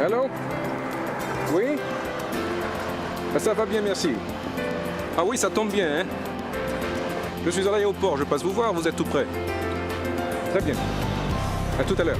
Allô? Oui? Ah, ça va bien, merci. Ah oui, ça tombe bien, hein? Je suis à l'aéroport, je passe vous voir, vous êtes tout près. Très bien. À tout à l'heure.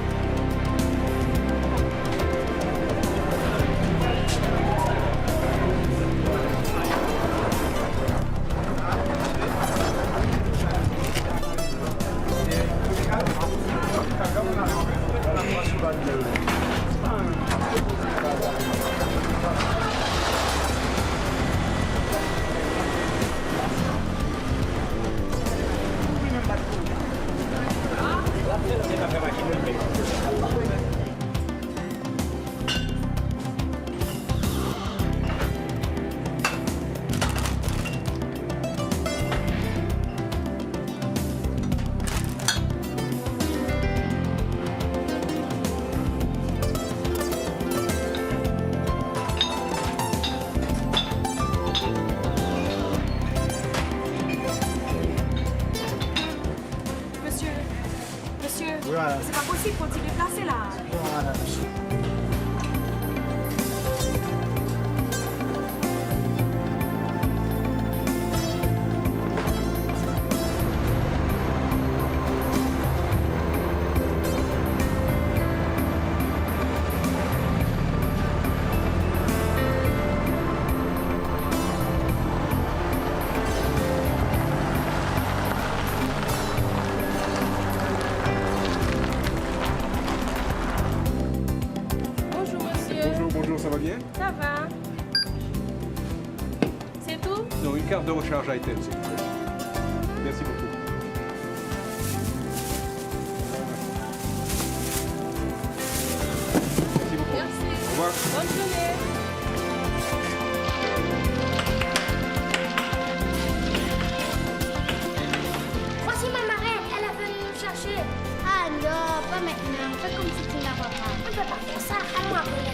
Voilà. C'est pas possible, faut s'y déplacer là. Voilà. Bonjour monsieur. Bonjour, ça va bien? Ça va? C'est tout? Non, une carte de recharge à Etel, s'il vous plaît. Merci beaucoup. Merci beaucoup. Merci. Au revoir. Bonne journée. Voici ma marraine, elle est venue nous chercher. Ah non, pas maintenant. Fais comme si tu ne la vois pas. On ne peut pas faire ça. À moi, vous les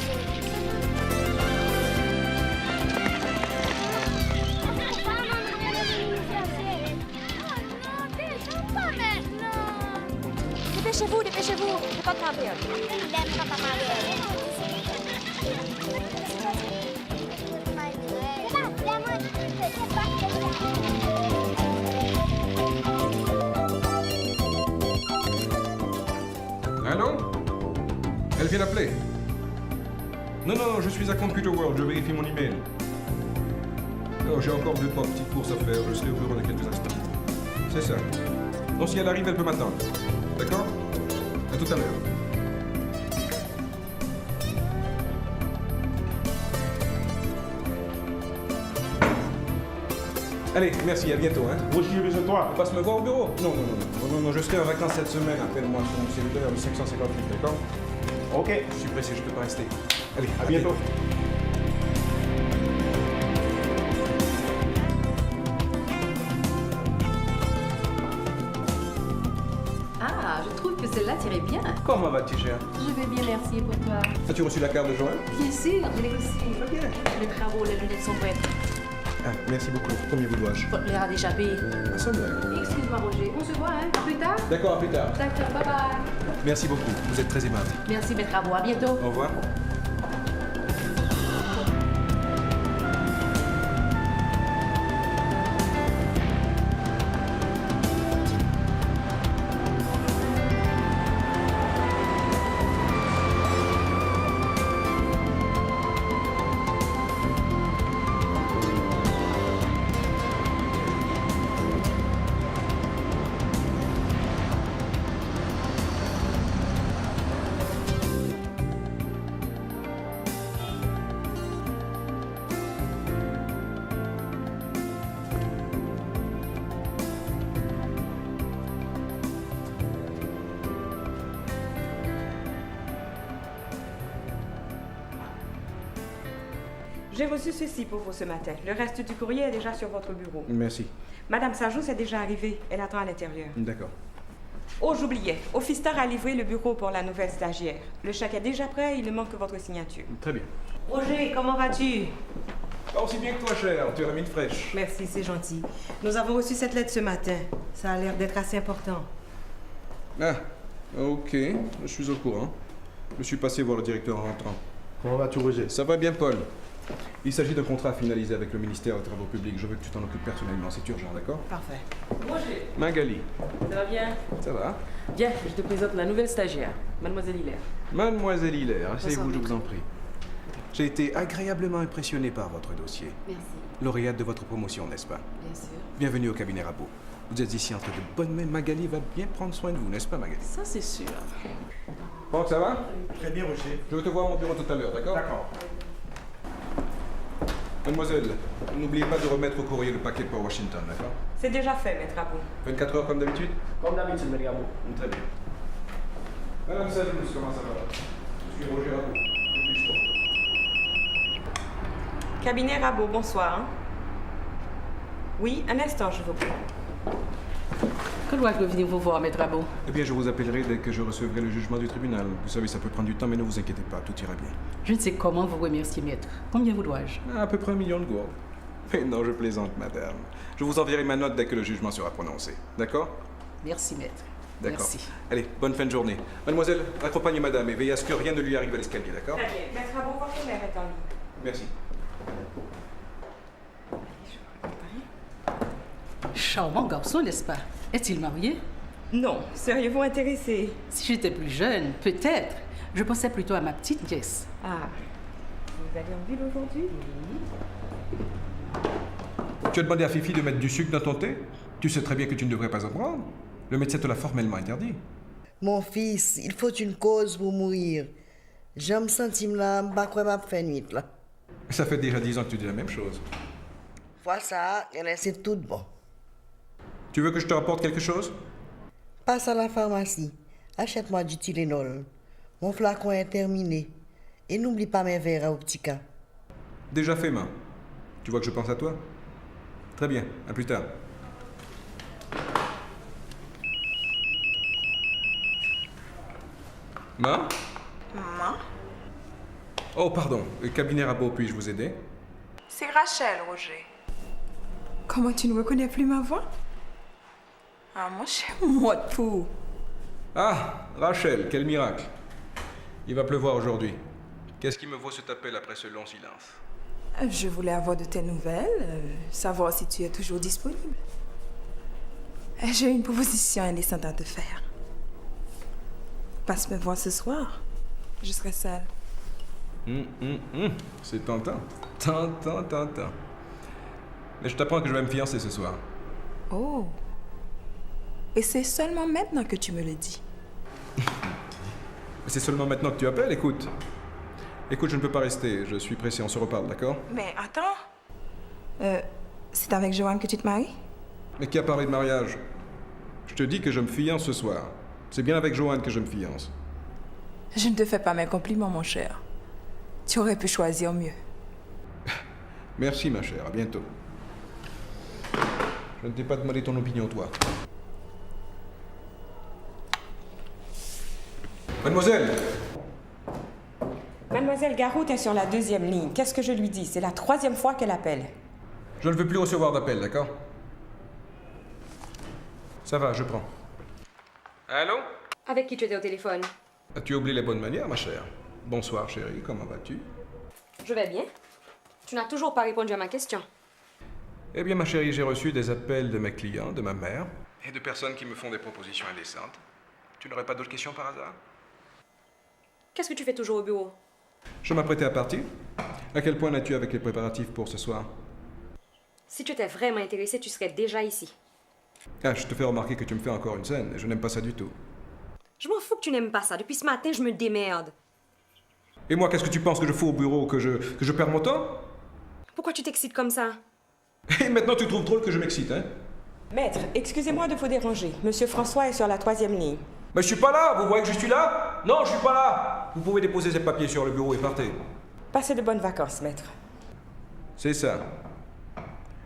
Dépêchez-vous, dépêchez-vous. C'est pas grave. Il aime pas ta marraine. Allô? Elle vient d'appeler. Non, je suis à Computer World, je vérifie mon email. Oh, j'ai encore 2-3 petites courses à faire, je serai au bureau dans quelques instants. C'est ça. Donc si elle arrive, elle peut m'attendre. D'accord? À tout à l'heure. Allez, merci, à bientôt. Hein. Moi, j'ai besoin de toi. On passe me voir au bureau? Non, je serai en vacances cette semaine. Appelle-moi sur mon cellulaire, le 558, d'accord? Ok. Je suis pressé, je peux pas rester. Allez, À bientôt. Ah, je trouve que celle-là tirait bien. Comment vas-tu, cher? Je vais bien, merci pour toi. As-tu reçu la carte de Joël? Bien sûr, je l'ai aussi. Très bien. Les travaux, les lunettes sont prêtes. Ah, merci beaucoup. Combien vous dois-je? Votre l'air a d'échapper. Ah, ça va. Excuse-moi, Roger. On se voit, hein? À plus tard? D'accord, à plus tard. D'accord, bye bye. Merci beaucoup. Vous êtes très aimable. Merci, mes travaux. À bientôt. Au revoir. J'ai reçu ceci pour vous ce matin. Le reste du courrier est déjà sur votre bureau. Merci. Madame Sajous est déjà arrivée. Elle attend à l'intérieur. D'accord. Oh, j'oubliais. Officer a livré le bureau pour la nouvelle stagiaire. Le chèque est déjà prêt, il ne manque que votre signature. Très bien. Roger, comment vas-tu? Pas aussi bien que toi, cher. Tu as la mine fraîche. Merci, c'est gentil. Nous avons reçu cette lettre ce matin. Ça a l'air d'être assez important. Ah, ok. Je suis au courant. Je suis passé voir le directeur en rentrant. Comment vas-tu, Roger? Ça va bien, Paul. Il s'agit d'un contrat finalisé avec le ministère des Travaux Publics. Je veux que tu t'en occupes personnellement. C'est urgent, d'accord? Parfait. Roger, Magali, ça va bien? ça va? Viens, je te présente la nouvelle stagiaire, Mademoiselle Hilaire. Mademoiselle Hilaire, asseyez-vous, je Bonsoir, vous en prie. J'ai été agréablement impressionné par votre dossier. Merci. Lauréate de votre promotion, n'est-ce pas? Bien sûr. Bienvenue au cabinet Rabot. Vous êtes ici entre de bonnes mains. Magali va bien prendre soin de vous, n'est-ce pas, Magali? Ça, c'est sûr. Bon, ça va? Très bien, Roger. Je vais te voir à mon bureau tout à l'heure, d'accord? D'accord. Mademoiselle, n'oubliez pas de remettre au courrier le paquet pour Washington, d'accord? C'est déjà fait, maître Rabot. 24 heures comme d'habitude? Comme d'habitude, mes gars. Très bien. Madame Salus, comment ça va? Je suis Roger Rabot. Que puis-je pour vous? Cabinet Rabot, bonsoir. Oui, un instant, je vous prie. Que dois-je venir vous voir, Maître Rabot? Eh bien, je vous appellerai dès que je recevrai le jugement du tribunal. Vous savez, ça peut prendre du temps, mais ne vous inquiétez pas, tout ira bien. Je ne sais comment vous remercier, Maître. Combien vous dois-je? À peu près 1 million de gourdes. Mais non, je plaisante, madame. Je vous enverrai ma note dès que le jugement sera prononcé. D'accord? Merci, Maître. D'accord. Merci. Allez, bonne fin de journée. Mademoiselle, accompagnez madame et veillez à ce que rien ne lui arrive à l'escalier, d'accord? Très bien. Maître Rabot, votre mère est en ligne. Merci. Charmant garçon, n'est-ce pas? Est-il marié? Non, seriez-vous intéressé? Si j'étais plus jeune, peut-être. Je pensais plutôt à ma petite nièce. Ah, vous allez en ville aujourd'hui? Tu as demandé à Fifi de mettre du sucre dans ton thé? Tu sais très bien que tu ne devrais pas en prendre. Le médecin te l'a formellement interdit. Mon fils, il faut une cause pour mourir. Je me sens là, je ne vais pas faire nuit là. Ça fait déjà 10 ans que tu dis la même chose. Voilà ça, c'est tout bon. Tu veux que je te rapporte quelque chose? Passe à la pharmacie, achète-moi du Tylenol. Mon flacon est terminé. Et n'oublie pas mes verres à Optica. Déjà fait, main. Tu vois que je pense à toi? Très bien, à plus tard. Ma? Maman, Oh, pardon. Le cabinet Rabot, puis-je vous aider? c'est Rachel, Roger. Comment tu ne reconnais plus ma voix? Ah, moi, je suis morte pour. Ah, Rachel, quel miracle. Il va pleuvoir aujourd'hui. Qu'est-ce qui me vaut cet appel après ce long silence? Je voulais avoir de tes nouvelles, savoir si tu es toujours disponible. J'ai une proposition indécente à te faire. Passe me voir ce soir. Je serai seule. C'est tentant. Tentant. Mais je t'apprends que je vais me fiancer ce soir. Oh. Et c'est seulement maintenant que tu me le dis. C'est seulement maintenant que tu appelles, écoute. Écoute, je ne peux pas rester. Je suis pressé, on se reparle, d'accord? Mais attends. C'est avec Joanne que tu te maries? Mais qui a parlé de mariage? Je te dis que je me fiance ce soir. C'est bien avec Joanne que je me fiance. Je ne te fais pas mes compliments, mon cher. Tu aurais pu choisir mieux. Merci, ma chère. À bientôt. Je ne t'ai pas demandé ton opinion, toi. Mademoiselle! Mademoiselle Garot est sur la 2e ligne. Qu'est-ce que je lui dis? C'est la 3e fois qu'elle appelle. Je ne veux plus recevoir d'appel, d'accord? Ça va, je prends. Allô? Avec qui tu étais au téléphone? As-tu oublié les bonnes manières, ma chère? Bonsoir, chérie. Comment vas-tu? Je vais bien. Tu n'as toujours pas répondu à ma question. Eh bien, ma chérie, j'ai reçu des appels de mes clients, de ma mère, et de personnes qui me font des propositions indécentes. Tu n'aurais pas d'autres questions par hasard? Qu'est-ce que tu fais toujours au bureau? Je m'apprêtais à partir. À quel point es-tu avec les préparatifs pour ce soir? Si tu étais vraiment intéressé, tu serais déjà ici. Ah, je te fais remarquer que tu me fais encore une scène, et je n'aime pas ça du tout. Je m'en fous que tu n'aimes pas ça. Depuis ce matin, je me démerde. Et moi, qu'est-ce que tu penses que je fous au bureau, que je perds mon temps? Pourquoi tu t'excites comme ça? Et maintenant, tu trouves drôle que je m'excite, hein? Maître, excusez-moi de vous déranger. Monsieur François est sur la 3e ligne. Mais je suis pas là, vous voyez que je suis là? Non, je suis pas là! Vous pouvez déposer ces papiers sur le bureau et partez. Passez de bonnes vacances, maître. C'est ça.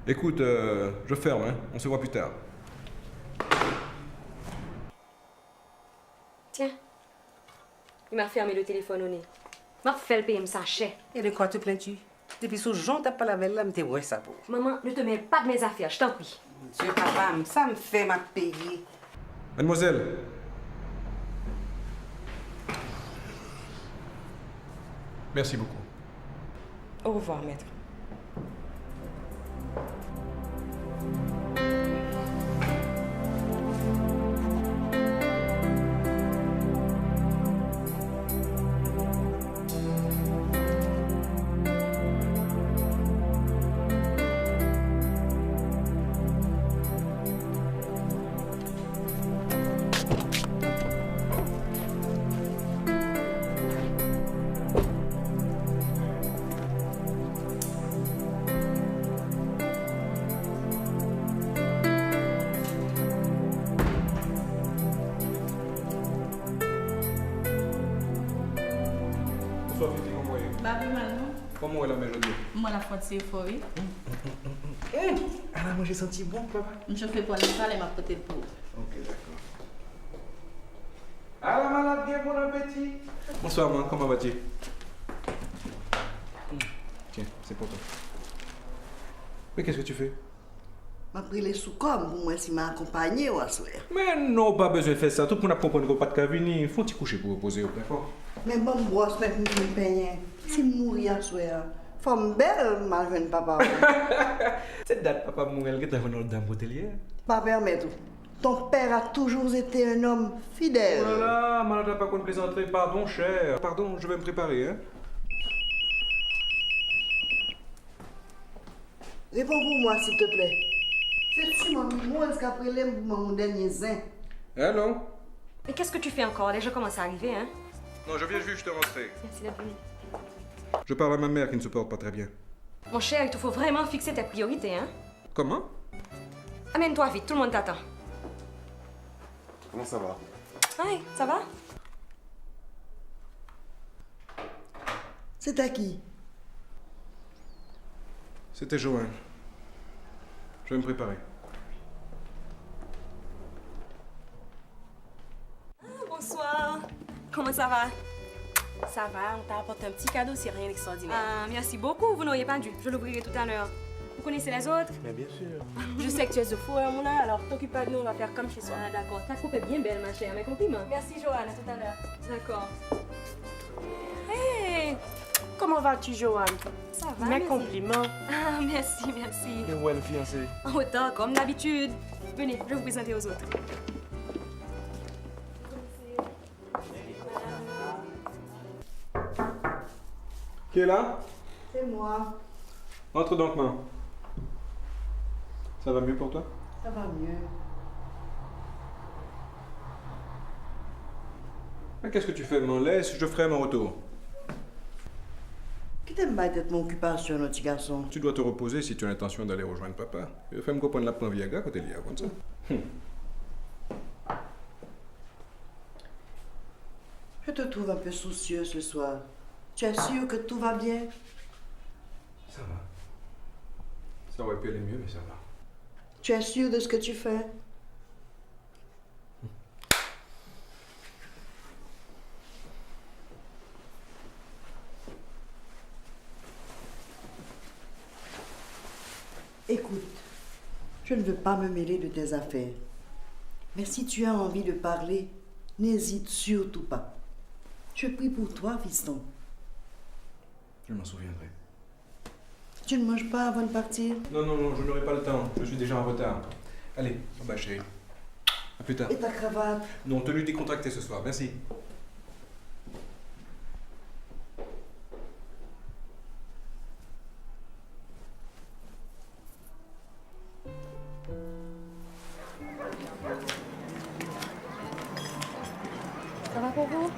Écoute, je ferme, hein? On se voit plus tard. Tiens. Il m'a fermé le téléphone au nez. M'a fait le payer, me sachet. Et de quoi te plains-tu? Depuis ce jour, t'as pas la veille là, mais t'es ouais ça pour. Maman, ne te mêle pas de mes affaires, je t'en prie. Monsieur papa, ça me fait ma payer. Mademoiselle. Merci beaucoup. Au revoir, maître. Bonsoir, Fifi, comment est-ce? Babi Manon, Comment est la mélodie? moi la faute c'est euphorie. Ah, moi j'ai senti bon, papa. Je fais pour aller parler ma côté pour. Ok, d'accord. Ah, la malade, bien bon appétit. Bonsoir, maman, comment vas-tu? Tiens, c'est pour toi. Mais qu'est-ce que tu fais? M'a pris les sous comme pour moi si m'a accompagné ou à soir. Mais non, pas besoin de faire ça. Tout le monde a compris qu'on pas de cavini. Il faut t'y coucher pour reposer, d'accord? Mais bon, brosse, mais je me paye. Si mourir à soir. Femme belle, mal jeune papa. Cette date, papa mourir, elle est dans le dame hôtelière. Pas permettre. Ton père a toujours été un homme fidèle. Oh là là, malade, t'as pas qu'on plaisanterie. Pardon, cher. Pardon, je vais me préparer, hein. Réponds pour moi, s'il te plaît. C'est-tu mon mimoise qu'après l'aime pour mon dernier zin? Allô? Mais qu'est-ce que tu fais encore? Les gens commencent à arriver, hein? Non, je viens juste de rentrer. Merci d'être venu. Je parle à ma mère qui ne se porte pas très bien. Mon cher, il te faut vraiment fixer tes priorités, hein? Comment? Amène-toi vite, tout le monde t'attend. Comment ça va? Ouais, ça va? C'est à qui? C'était Joanne. Je vais me préparer. Ah, bonsoir. Comment ça va? Ça va, on t'a apporté un petit cadeau, c'est rien d'extraordinaire. Ah, merci beaucoup, vous n'auriez pas dû. Je l'ouvrirai tout à l'heure. Vous connaissez les autres? Mais bien sûr. Je sais que tu es de fou, mon là, alors t'occupe pas de nous, on va faire comme chez soi. Ah, d'accord. Ta coupe est bien belle, ma chère. Mes compliments. Merci, Joanne, à tout à l'heure. D'accord. Hey! Comment vas-tu, Joanne? Ça va, Mes merci. compliments. Ah, merci, merci. Et où est le fiancé? En autant, comme d'habitude. Venez, je vais vous présenter aux autres. Qui est là? C'est moi. Entre donc, main. Ça va mieux pour toi? Ça va mieux. Mais qu'est-ce que tu fais? M'en laisse, je ferai mon retour. Qui t'aime pas être mon occupation, notre petit garçon? Tu dois te reposer si tu as l'intention d'aller rejoindre papa. Fais-moi comprendre la plan Viagra quand elle y a comme ça. Je te trouve un peu soucieux ce soir. Tu es sûr que tout va bien? Ça va. Ça aurait pu aller mieux, mais ça va. Tu es sûr de ce que tu fais? Écoute, je ne veux pas me mêler de tes affaires. Mais si tu as envie de parler, n'hésite surtout pas. Je prie pour toi, fiston. Je m'en souviendrai. Tu ne manges pas avant de partir? Non, non, non, je n'aurai pas le temps. Je suis déjà en retard. Allez, au bas, chérie. À plus tard. Et ta cravate? Non, tenue décontractée ce soir. Merci. Ça va pour vous?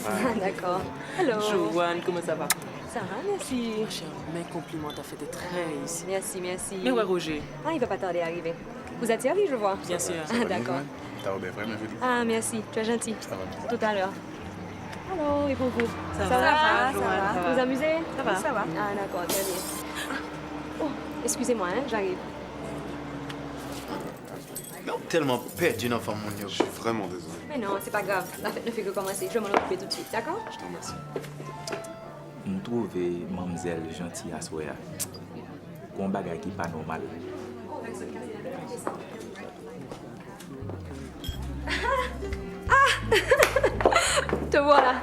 Ah, d'accord. Hello. Joanne, comment ça va? Ça va, merci. Ma chère, mes compliments, t'as fait de très réussi. Merci, merci. Mais ouais, Roger. Ah, il va pas tarder à arriver. Vous êtes servi, je vois. Bien sûr. Ah, d'accord. T'as Robert vraiment vu? Ah, merci. Tu es gentil. Ça va bien. À tout à l'heure. Allô, et pour vous? Ça va, va, ça Joanne, va. ça va. Vous amusez? Ça va. Ça va. Ah, d'accord, très bien. Ah. Oh, excusez-moi, hein, j'arrive. Tellement perdu dans mon Je suis vraiment désolé. Mais non, c'est pas grave. La fête ne fait que commencer. Je vais m'en occuper tout de suite, d'accord? Je te remercie. Je trouve mademoiselle gentille à soir. Un bagage qui n'est pas normal. Te voilà.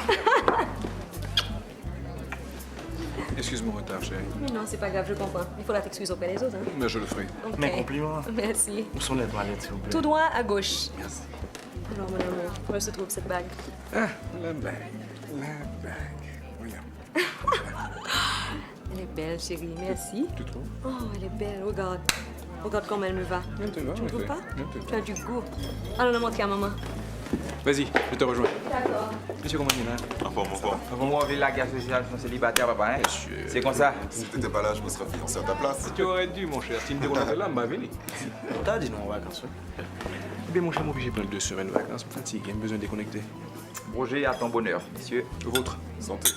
Excuse mon retard, chérie. Mais non, c'est pas grave, je comprends. Il faudra t'excuser auprès des autres. Hein. Mais je le ferai. Ok. Mes compliments. Merci. Où sont les toilettes, s'il vous plaît? Tout droit à gauche. Merci. Alors, mon amour, où se trouve cette bague? Ah, la bague. La bague. Regarde. Elle est belle, chérie. Merci. Tu trouves? Oh, elle est belle. Regarde. Regarde comme elle me va. Elle te va, Tu en ne trouves effet. pas? Elle te va. Tu as du goût. Allons la montrer à maman. Vas-y, je te rejoins. D'accord. Monsieur Commandina. Avant moi, on vit la guerre sociale, je suis célibataire, papa. Hein? C'est comme ça. Si t'étais pas là, je me serais fiancé à ta place. Tu aurais dû, mon cher. Si me déroulais là, m'a venu. T'as dit non en vacances, oui? Eh bien, mon cher, moi, j'ai prendre 2 semaines de vacances. Je me fatigue, j'ai besoin de déconnecter. Roger, à ton bonheur, messieurs. Vôtre. Santé.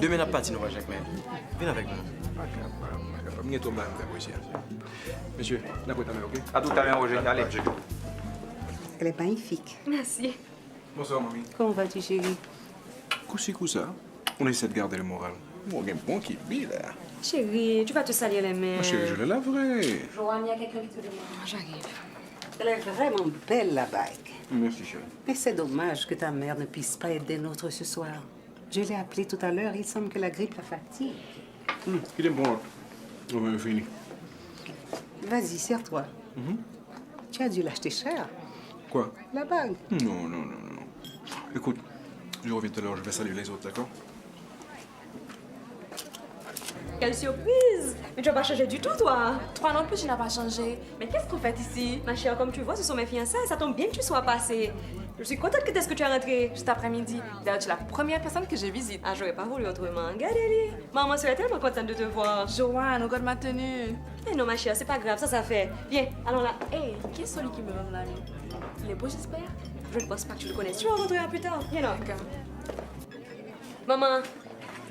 Demain, n'a pas dit non, Jacques, mais viens avec moi. Monsieur, la boîte à main, ok? À tout à l'heure, Roger. Allez. Elle est magnifique. Merci. Bonsoir, mamie. Comment vas-tu, chérie? Coussi, coussa. On essaie de garder le moral. Bon, il y a un bon qui bille, là. Chérie, tu vas te salir les mains. Ma chérie, je le laverai. Joanne, il y a quelqu'un qui te demande. J'arrive. Elle est vraiment belle, la bague. Merci, chérie. Mais c'est dommage que ta mère ne puisse pas être des nôtres ce soir. Je l'ai appelée tout à l'heure, il semble que la grippe la fatigue. Il est bon. On va finir. Vas-y, serre-toi. Tu as dû l'acheter cher, Quoi? la bague. Non. Écoute, je reviens tout à l'heure, je vais saluer les autres, d'accord? Quelle surprise! Mais tu vas pas changer du tout, toi! Toi non plus, tu n'as pas changé. Mais qu'est-ce qu'on fait ici? Ma chère, comme tu vois, ce sont mes fiançailles. Ça tombe bien que tu sois passée. Je suis contente que t'es-ce que tu es rentrée. Cet après-midi. D'ailleurs, tu es la première personne que je visite. Ah, j'aurais pas voulu autrement. Regardez-les. Maman serait tellement contente de te voir. Joanne, regarde ma tenue. Mais non, ma chère, c'est pas grave. Ça fait. Viens, allons là. Hé, qui est celui qui me donne l'ami? Il est beau, j'espère? Je ne pense pas que tu le connais. Tu vas rentrer plus tard. Viens là. D'accord. Maman,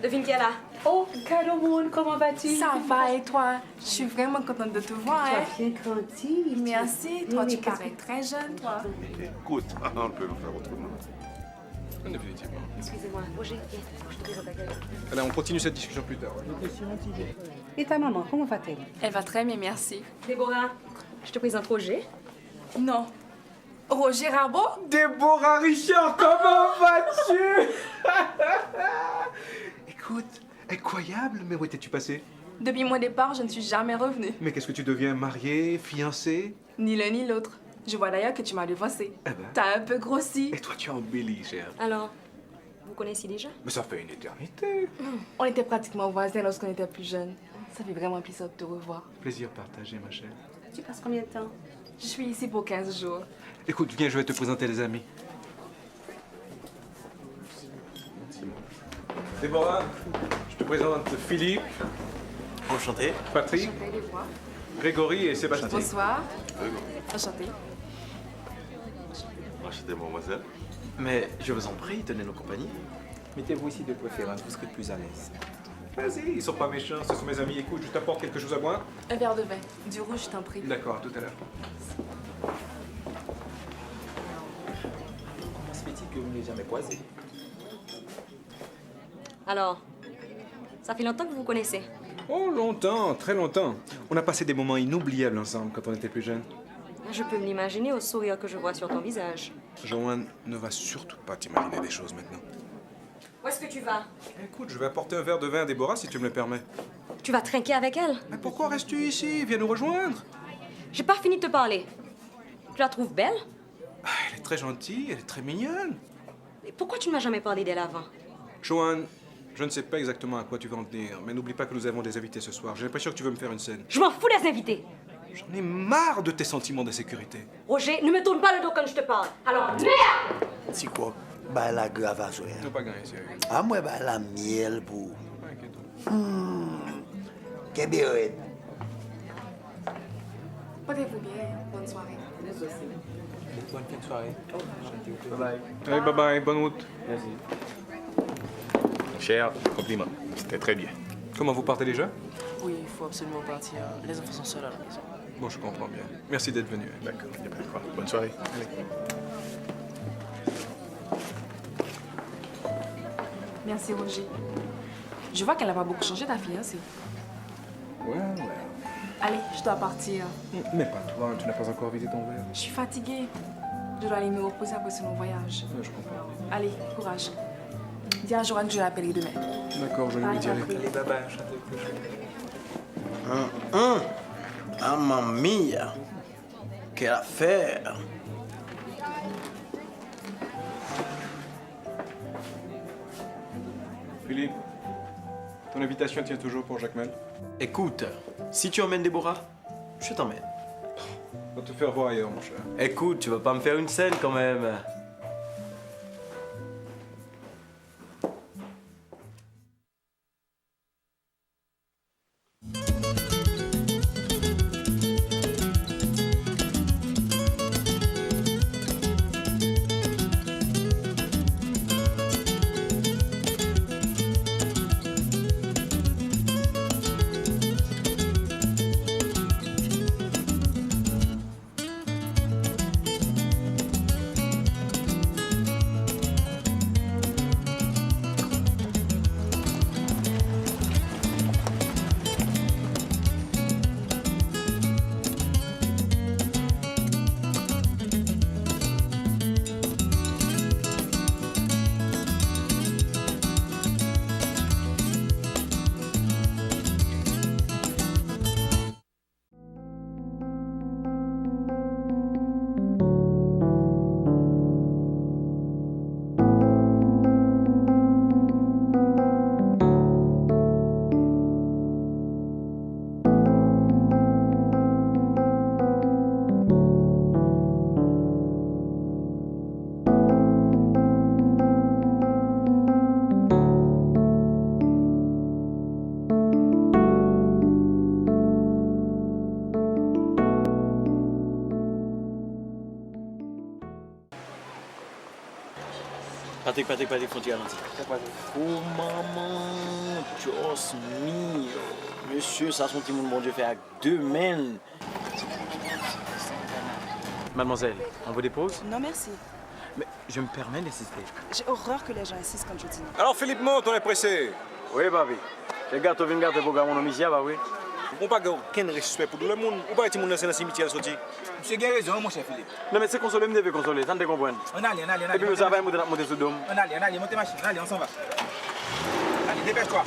devine qui est là. Oh, Caroline, comment vas-tu? Ça va et toi? Je suis vraiment contente de te voir. Tu Hein? as bien grandi. Merci. Toi, Oui, tu qu'est-ce parais très jeune, toi. Écoute, on peut le faire autrement. Définitivement. Excusez-moi. Roger, viens. Je te présente à quelqu'un. Allez, on continue cette discussion plus tard. Et ta maman, comment va-t-elle? Elle va très bien, merci. Déborah, je te présente Roger. Non. Roger Rabot? Déborah Richard, comment vas-tu? Écoute, incroyable, mais où étais-tu passé? Depuis mon départ, je ne suis jamais revenue. Mais qu'est-ce que tu deviens, mariée, fiancée? Ni l'un ni l'autre. Je vois d'ailleurs que tu m'as devancé. Eh ben. T'as un peu grossi. Et toi, tu as embelli, chère. Alors, vous connaissez déjà? Mais ça fait une éternité. On était pratiquement voisins lorsqu'on était plus jeunes. Ça fait vraiment plaisir de te revoir. Plaisir partagé, ma chère. Tu passes combien de temps? Je suis ici pour 15 jours. Écoute, viens, je vais te présenter les amis. Déborah, je te présente Philippe, Enchanté. Patrick, Enchantée de les voir. Grégory et Sébastien. Bonsoir. Enchantée. Enchanté, mademoiselle. Mais je vous en prie, tenez nos compagnies. Mettez-vous ici de préférence, vous serez plus à l'aise. Vas-y, ils sont pas méchants, ce sont mes amis. Écoute, je t'apporte quelque chose à boire? Un verre de vin. Du rouge, je t'en prie. D'accord, à tout à l'heure. Comment se fait-il que vous n'ayez jamais croisé? Alors, ça fait longtemps que vous vous connaissez. Oh, longtemps, très longtemps. On a passé des moments inoubliables ensemble quand on était plus jeunes. Je peux me l'imaginer au sourire que je vois sur ton visage. Joanne, ne va surtout pas t'imaginer des choses maintenant. Où est-ce que tu vas? Écoute, je vais apporter un verre de vin à Déborah si tu me le permets. Tu vas trinquer avec elle? Mais pourquoi restes-tu ici? Viens nous rejoindre. J'ai pas fini de te parler. Tu la trouves belle? Ah, elle est très gentille, elle est très mignonne. Et pourquoi tu ne m'as jamais parlé d'elle avant? Joanne, je ne sais pas exactement à quoi tu vas en tenir, mais n'oublie pas que nous avons des invités ce soir. J'ai l'impression que tu veux me faire une scène. Je m'en fous des invités. J'en ai marre de tes sentiments d'insécurité. Roger, ne me tourne pas le dos quand je te parle. Alors, merde! C'est quoi? Bah la grave à jouer. Ne pas gagner, sérieux. Ah moi bah la miel pour. Pas inquiète. Kébéret. Portez-vous bien. Bonne soirée. Bonne fin de soirée. Bye bye. Allez, bye bye, bonne route. Merci. Cher, compliment. C'était très bien. Comment vous partez déjà? Oui, il faut absolument partir. Les enfants sont seuls à la maison. Bon, je comprends bien. Merci d'être venu. D'accord, il n'y a pas de quoi. Bonne soirée. Allez. Merci, Roger. Je vois qu'elle n'a pas beaucoup changé, ta fiancée. Ouais. Allez, je dois partir. Mais pas toi, tu n'as pas encore vidé ton verre. Je suis fatiguée. Je dois aller me reposer après ce long voyage. Je comprends. Allez, courage. Dis à Joanne que je l'appellerai demain. D'accord, je lui dirai. Mamma mia! Quelle affaire! Philippe, ton invitation tient toujours pour Jacmel? Écoute, si tu emmènes Déborah, je t'emmène. Va te faire voir ailleurs, mon cher. Écoute, tu vas pas me faire une scène quand même. Patrick, faut dire ralentir. Oh maman, Dios mio. Monsieur, ça son petit monde, bon Dieu, fait avec 2 mains. Mademoiselle, on vous dépose? Non, merci. Mais je me permets d'insister. J'ai horreur que les gens insistent quand je dis non. Alors Philippe, monte, on est pressé. Oui, babi. Les gars, tu viens garder pour mon homme ici, bah oui. On n'a pas aucun respect pour tout le monde. On va être dans le cimetière sorti. Monsieur a raison, mon cher Philippe. Non, mais c'est consoler, me devez consoler, ça ne te comprend. On allez. Et puis, ça va monter sous dôme. On allez, montez machine, allez, on s'en va. Allez, dépêche-toi.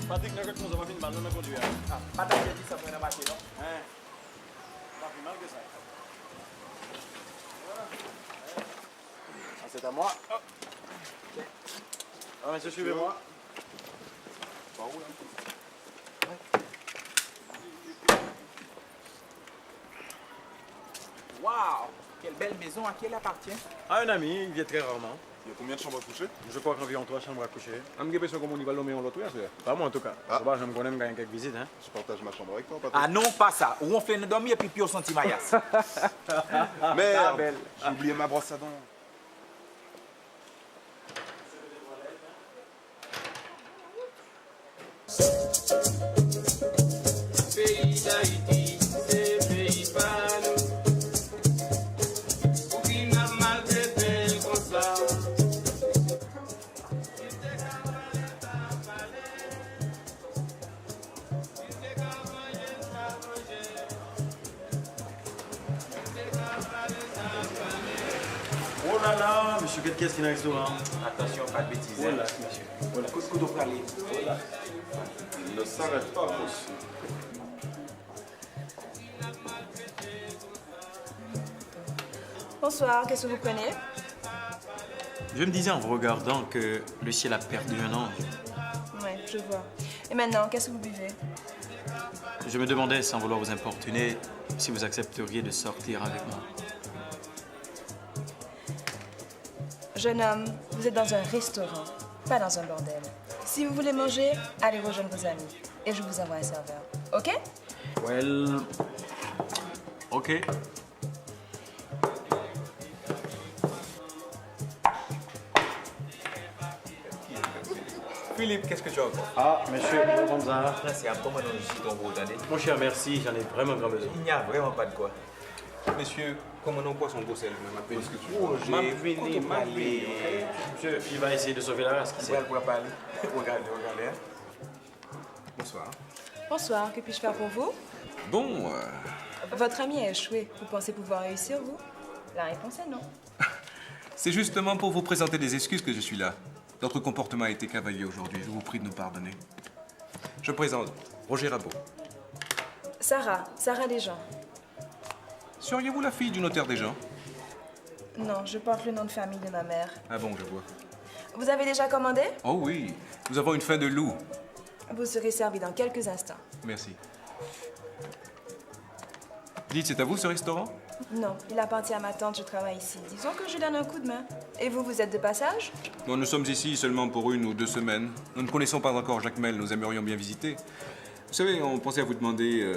Patrick, n'a pas de mal, mal, non, conduire. Pas t'inquiéter, ça peut marcher, non? Pas plus mal que ça. C'est à moi. Ah, monsieur, suivez-moi. Waouh! Quelle belle maison, à qui elle appartient? À un ami, il vient très rarement. Il y a combien de chambres à coucher? Je crois qu'environ 3 chambres à coucher. Je me dis comment on va nommer en l'autre, c'est. Pas moi en tout cas. Ah. Je me connais, je gagne quelques visites. Hein. Je partage ma chambre avec toi, Patrick. Ah non, pas ça. Où on fait nous dormir et puis on senti Mayas. Merde, j'ai oublié ma brosse à dents. Pays d'Haïti, c'est pays pas nous. Pour qui n'a maltraité comme ça. Oh là là, monsieur, qu'est-ce qu'il y a dans le restaurant? Attention, pas de bêtises. Voilà, monsieur. Voilà, coup de calé. Voilà. Il ne s'arrête pas, monsieur. Bonsoir, qu'est-ce que vous prenez? Je me disais en vous regardant que le ciel a perdu un ange. Ouais, je vois. Et maintenant, qu'est-ce que vous buvez? Je me demandais, sans vouloir vous importuner, si vous accepteriez de sortir avec moi. Jeune homme, vous êtes dans un restaurant, pas dans un bordel. Si vous voulez manger, allez rejoindre vos amis. Et je vous envoie un serveur. OK? Well... Ok. Philippe, qu'est-ce que tu as encore? Ah, monsieur, comme ça. Merci, à comment on ici ton vous attendez? Mon cher, merci, j'en ai vraiment grand besoin. Il n'y a vraiment pas de quoi. Monsieur, comment on poisson bossel, je m'appelle. Parce que tu Monsieur, il va essayer de sauver la race, qui sait? Pour parler. Regardez, regardez. Hein. Bonsoir. Bonsoir, que puis-je faire pour vous? Bon, Votre ami a échoué. Vous pensez pouvoir réussir, vous? La réponse est non. c'est justement pour vous présenter des excuses que je suis là. Notre comportement a été cavalier aujourd'hui. Je vous prie de nous pardonner. Je présente Roger Rabot. Sarah Desjans. Seriez-vous la fille du notaire Desjans? Non, je porte le nom de famille de ma mère. Ah bon, je vois. Vous avez déjà commandé? Oh oui, nous avons une faim de loup. Vous serez servi dans quelques instants. Merci. Dites, c'est à vous ce restaurant? Non, il appartient à ma tante, je travaille ici. Disons que je donne un coup de main. Et vous, vous êtes de passage? Non, nous sommes ici seulement pour 1 ou 2 semaines. Nous ne connaissons pas encore Jacmel, nous aimerions bien visiter. Vous savez, on pensait à vous demander...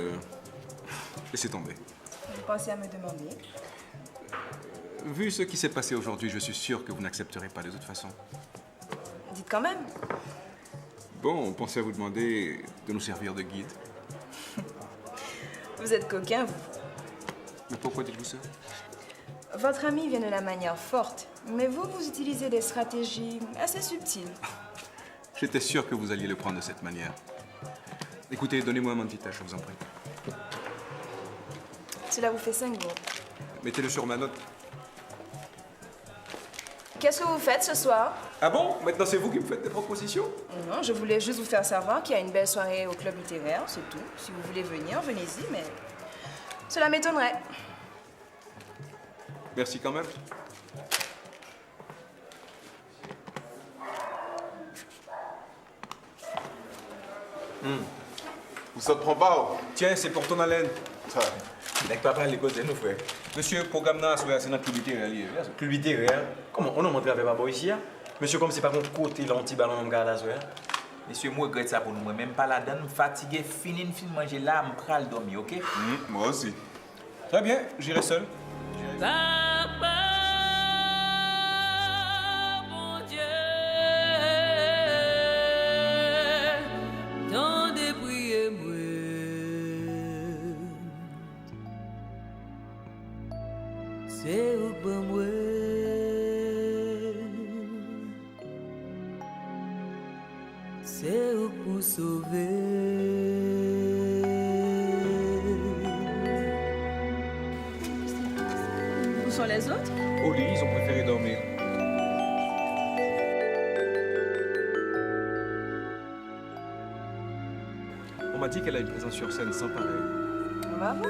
Laissez tomber. Vous pensez à me demander? Vu ce qui s'est passé aujourd'hui, je suis sûr que vous n'accepterez pas de toute façon. Dites quand même. Bon, on pensait à vous demander de nous servir de guide. Vous êtes coquin, vous. Mais pourquoi dites-vous ça? Votre ami vient de la manière forte, mais vous, vous utilisez des stratégies assez subtiles. J'étais sûr que vous alliez le prendre de cette manière. Écoutez, donnez-moi mon petit tâche, je vous en prie. Cela vous fait 5 jours. Mettez-le sur ma note. Qu'est-ce que vous faites ce soir? Ah bon? Maintenant, c'est vous qui me faites des propositions? Non, je voulais juste vous faire savoir qu'il y a une belle soirée au club littéraire, c'est tout. Si vous voulez venir, venez-y, mais cela m'étonnerait. Merci quand même. Vous ne prend pas? Tiens, c'est pour ton haleine. N'est-ce pas à l'école de nous, frère? Monsieur, programme là, c'est notre club littéraire. Club littéraire? Comment? On a montré avec ma ici, hein? Monsieur, comme c'est pas contre côté l'anti-ballon, on garde à soir. Monsieur, moi, je regrette ça pour nous. Même pas la donne, fatigué, fini, manger là, je prends le dormir, ok? Moi aussi. Très bien, j'irai seul. Papa, mon Dieu, tant de prier moi, c'est où pour moi, c'est où pour sauver. Où sont les autres? Au lit, ils ont préféré dormir. On m'a dit qu'elle a une présence sur scène sans pareil. Bravo.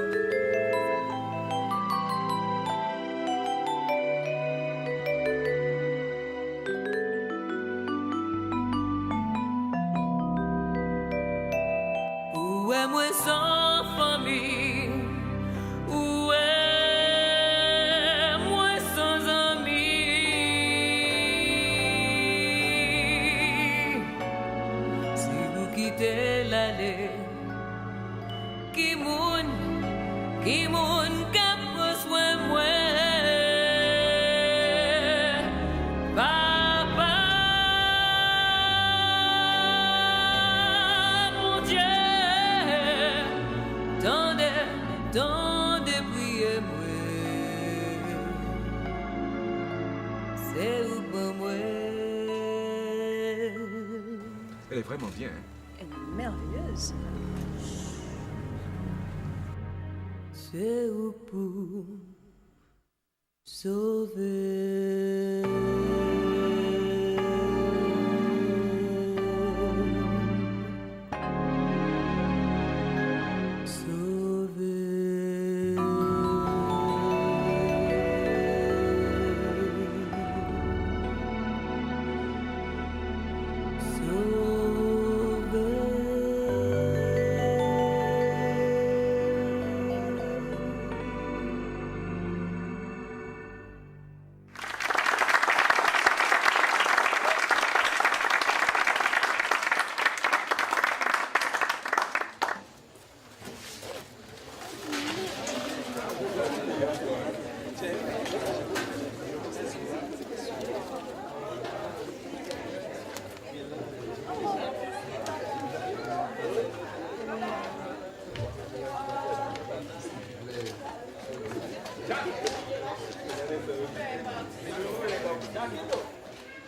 Où est moi sans famille? Où est moi sans amis? Si vous quittez l'allée, qui moun k'ap prend soin moi? Papa, mon Dieu, tendez, priez moi. C'est où pour moi? Elle est vraiment bien. Hein? Elle est merveilleuse. C'est où pour sauver.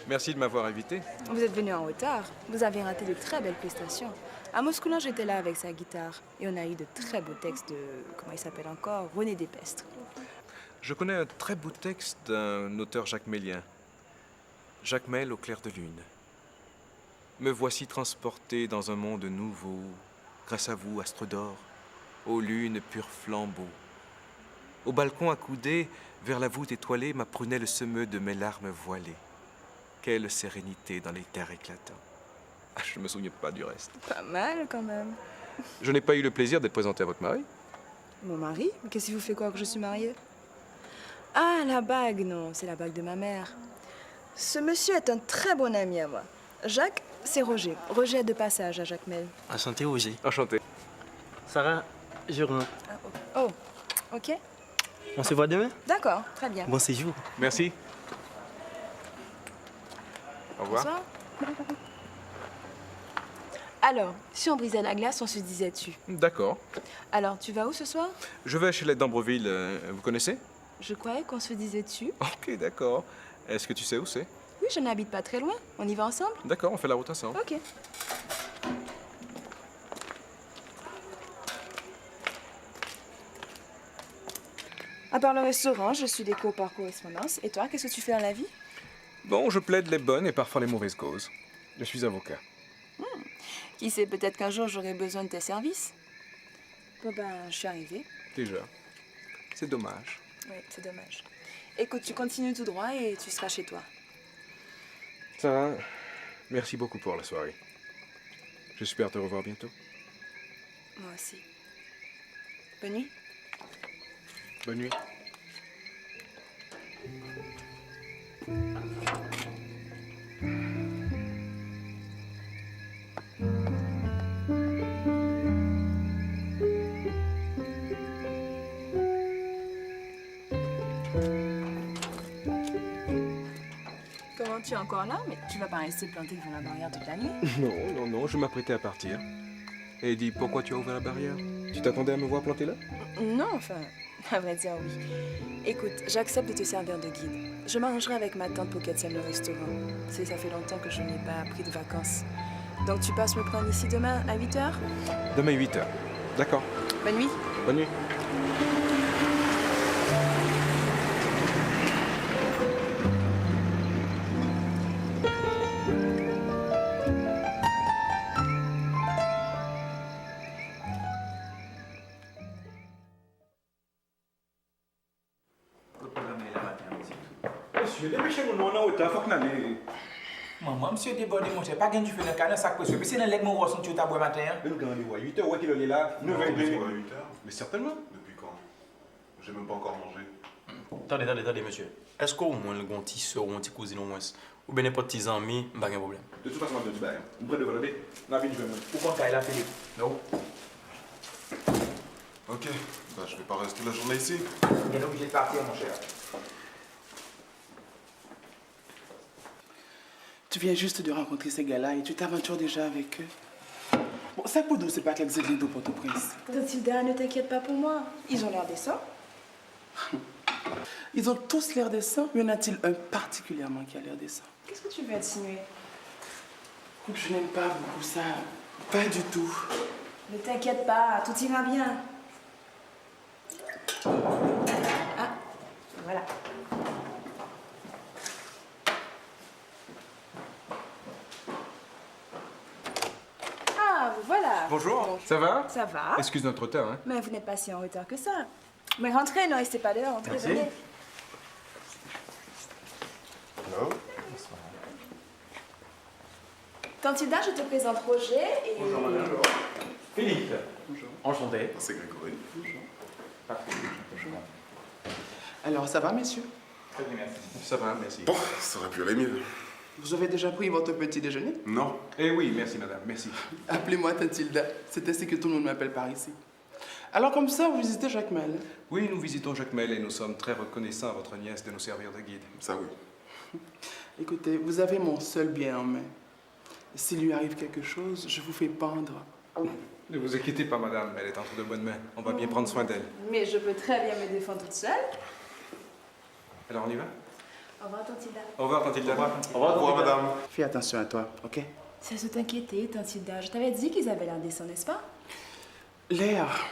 Merci de m'avoir invité. Vous êtes venu en retard. Vous avez raté de très belles prestations. À Moscoulan, j'étais là avec sa guitare. Et on a eu de très beaux textes de... Comment il s'appelle encore? René Despestre. Je connais un très beau texte d'un auteur jacmélien. Jacmel au clair de lune. Me voici transporté dans un monde nouveau, grâce à vous, astre d'or, aux lunes pur flambeau. Au balcon accoudé, vers la voûte étoilée, ma prunelle semeux de mes larmes voilées. Quelle sérénité dans les terres éclatants. Ah, je ne me souviens pas du reste. Pas mal, quand même. Je n'ai pas eu le plaisir d'être présenté à votre mari. Mon mari? Mais qu'est-ce qui vous fait croire que je suis mariée? Ah, la bague, non, c'est la bague de ma mère. Ce monsieur est un très bon ami à moi. Jacques, c'est Roger. Roger est de passage à Jacmel. Enchanté, Roger. Enchanté. Sarah, je rentre. Oh, ok. On se voit demain? D'accord, très bien. Bon séjour. Merci. Au revoir. Bonsoir. Alors, si on brisait la glace, on se disait tu. D'accord. Alors, tu vas où ce soir? Je vais chez les d'Ambreville. Vous connaissez? Je croyais qu'on se disait tu. Ok, d'accord. Est-ce que tu sais où c'est? Oui, je n'habite pas très loin. On y va ensemble? D'accord, on fait la route ensemble. Ok. À part le restaurant, je suis des cours par correspondance. Et toi, qu'est-ce que tu fais dans la vie? Bon, je plaide les bonnes et parfois les mauvaises causes. Je suis avocat. Qui sait, peut-être qu'un jour j'aurai besoin de tes services. Bon ben, je suis arrivée. Déjà. C'est dommage. Oui, c'est dommage. Écoute, tu continues tout droit et tu seras chez toi. Sarah, merci beaucoup pour la soirée. J'espère te revoir bientôt. Moi aussi. Bonne nuit. Bonne nuit. Comment tu es encore là? Mais tu vas pas rester planté devant la barrière toute la nuit? Non, je m'apprêtais à partir. Et dis, pourquoi tu as ouvert la barrière? Tu t'attendais à me voir planté là? Non, enfin, à vrai dire, oui. Écoute, j'accepte de te servir de guide. Je m'arrangerai avec ma tante pour qu'elle tienne le restaurant. Tu sais, ça fait longtemps que je n'ai pas pris de vacances. Donc tu passes me prendre ici demain à 8h? Demain 8h. D'accord. Bonne nuit. Bonne nuit. Monsieur, dépêchez-vous, nous, on est en retard, faut que nous allions. Maman, monsieur débordé, mon cher, pas gain du feu dans le canne, sac précieux. Mais c'est dans l'aide, mon roi, son tuyau à boire matin. Mais nous gagnons 8h, où est-ce qu'il est là? 9h30. 8h? Mais certainement. Depuis quand? J'ai même pas encore mangé. Attendez, monsieur. Est-ce qu'au moins le grand petit soeur ou un petit cousin au moins, ou bien n'importe petit ami, pas de problème? De toute façon, on va te battre. Vous prenez votre bébé. La vie, je vais me. Où qu'on taille là, Philippe? Non. Ok, bah je vais pas rester la journée ici. Il est obligé de partir, mon cher. Tu viens juste de rencontrer ces gars-là et tu t'aventures déjà avec eux. Bon, ça pour nous, c'est pas que l'exemple de Port-au-Prince. Tilda, ne t'inquiète pas pour moi. Ils ont l'air décents. Ils ont tous l'air décents, mais y en a-t-il un particulièrement qui a l'air décent? Qu'est-ce que tu veux insinuer? Je n'aime pas beaucoup ça. Pas du tout. Ne t'inquiète pas, tout ira bien. Ah, voilà. Ah, vous voilà. Bonjour. Ça va? Ça va. Excuse notre retard, hein? Mais vous n'êtes pas si en retard que ça. Mais rentrez, ne restez pas dehors, rentrez, Merci. venez. Hello. Tantilda, je te présente Roger et... Bonjour, madame. Philippe. Bonjour. Enchanté. C'est Grégory. Bonjour. Alors, ça va, messieurs? Très bien, merci. Ça va, merci. Bon, ça aurait pu aller mieux. Vous avez déjà pris votre petit déjeuner? Non. Eh oui, merci, madame, merci. Appelez-moi Tantilda. C'est ainsi que tout le monde m'appelle par ici. Alors, comme ça, vous visitez Jacmel? Oui, nous visitons Jacmel et nous sommes très reconnaissants à votre nièce de nous servir de guide. Ça, oui. Écoutez, vous avez mon seul bien en main. S'il lui arrive quelque chose, je vous fais pendre. Ne vous inquiétez pas, madame, elle est entre de bonnes mains. On va bien prendre soin d'elle. Mais je peux très bien me défendre toute seule. Alors, on y va? Au revoir, Tante Hilda. Au revoir, Tante Hilda. Au revoir, madame. Fais attention à toi, ok? Ça se t'inquiéter, Tante Hilda. Je t'avais dit qu'ils avaient l'air décents, n'est-ce pas? L'air,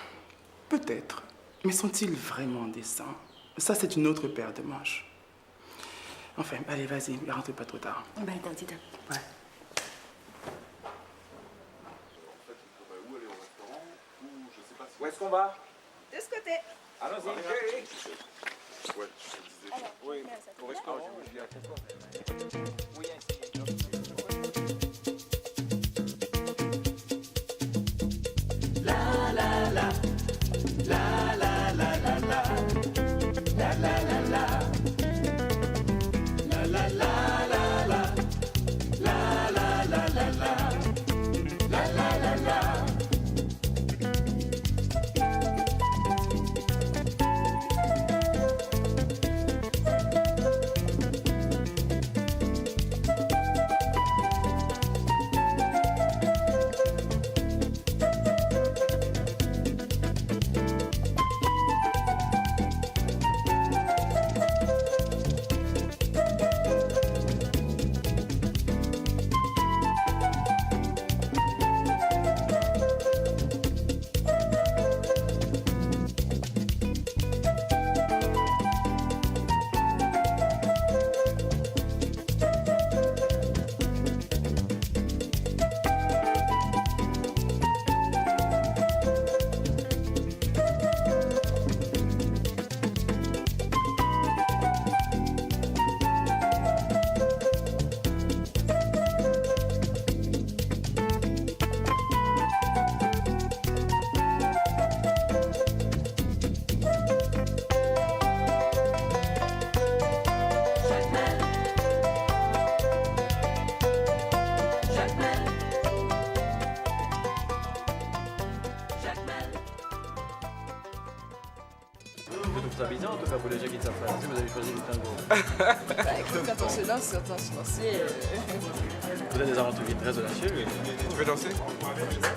peut-être. Mais sont-ils vraiment décents? Ça, c'est une autre paire de manches. Enfin, allez, vas-y, ne rentre pas trop tard. Bye, Tante Hilda. Ouais. Où est-ce qu'on va? De ce côté. Allons-y. Ouais, Oui, au restaurant. Oui, Ça bizarre en tout cas pour les gens qui ne savent pas danser, vous avez choisi le tango. Bah écoute, quand on se lance, surtout se lancer. Vous avez des aventuriers très audacieux. Tu veux danser?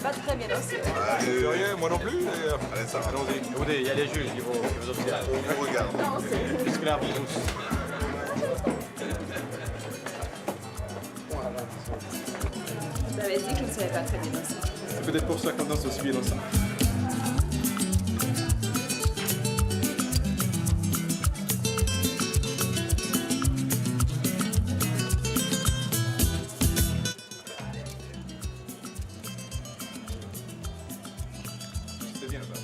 Pas très bien dansé. Je fais rien, moi non plus. Allez, ça, allons-y. Écoutez, il y a les juges qui vous observent. On vous regarde. Puisque là, vous tous. Vous avez dit que je ne savais pas très bien danser. C'est peut-être pour ça qu'on danse aussi bien ensemble. C'est bien ça.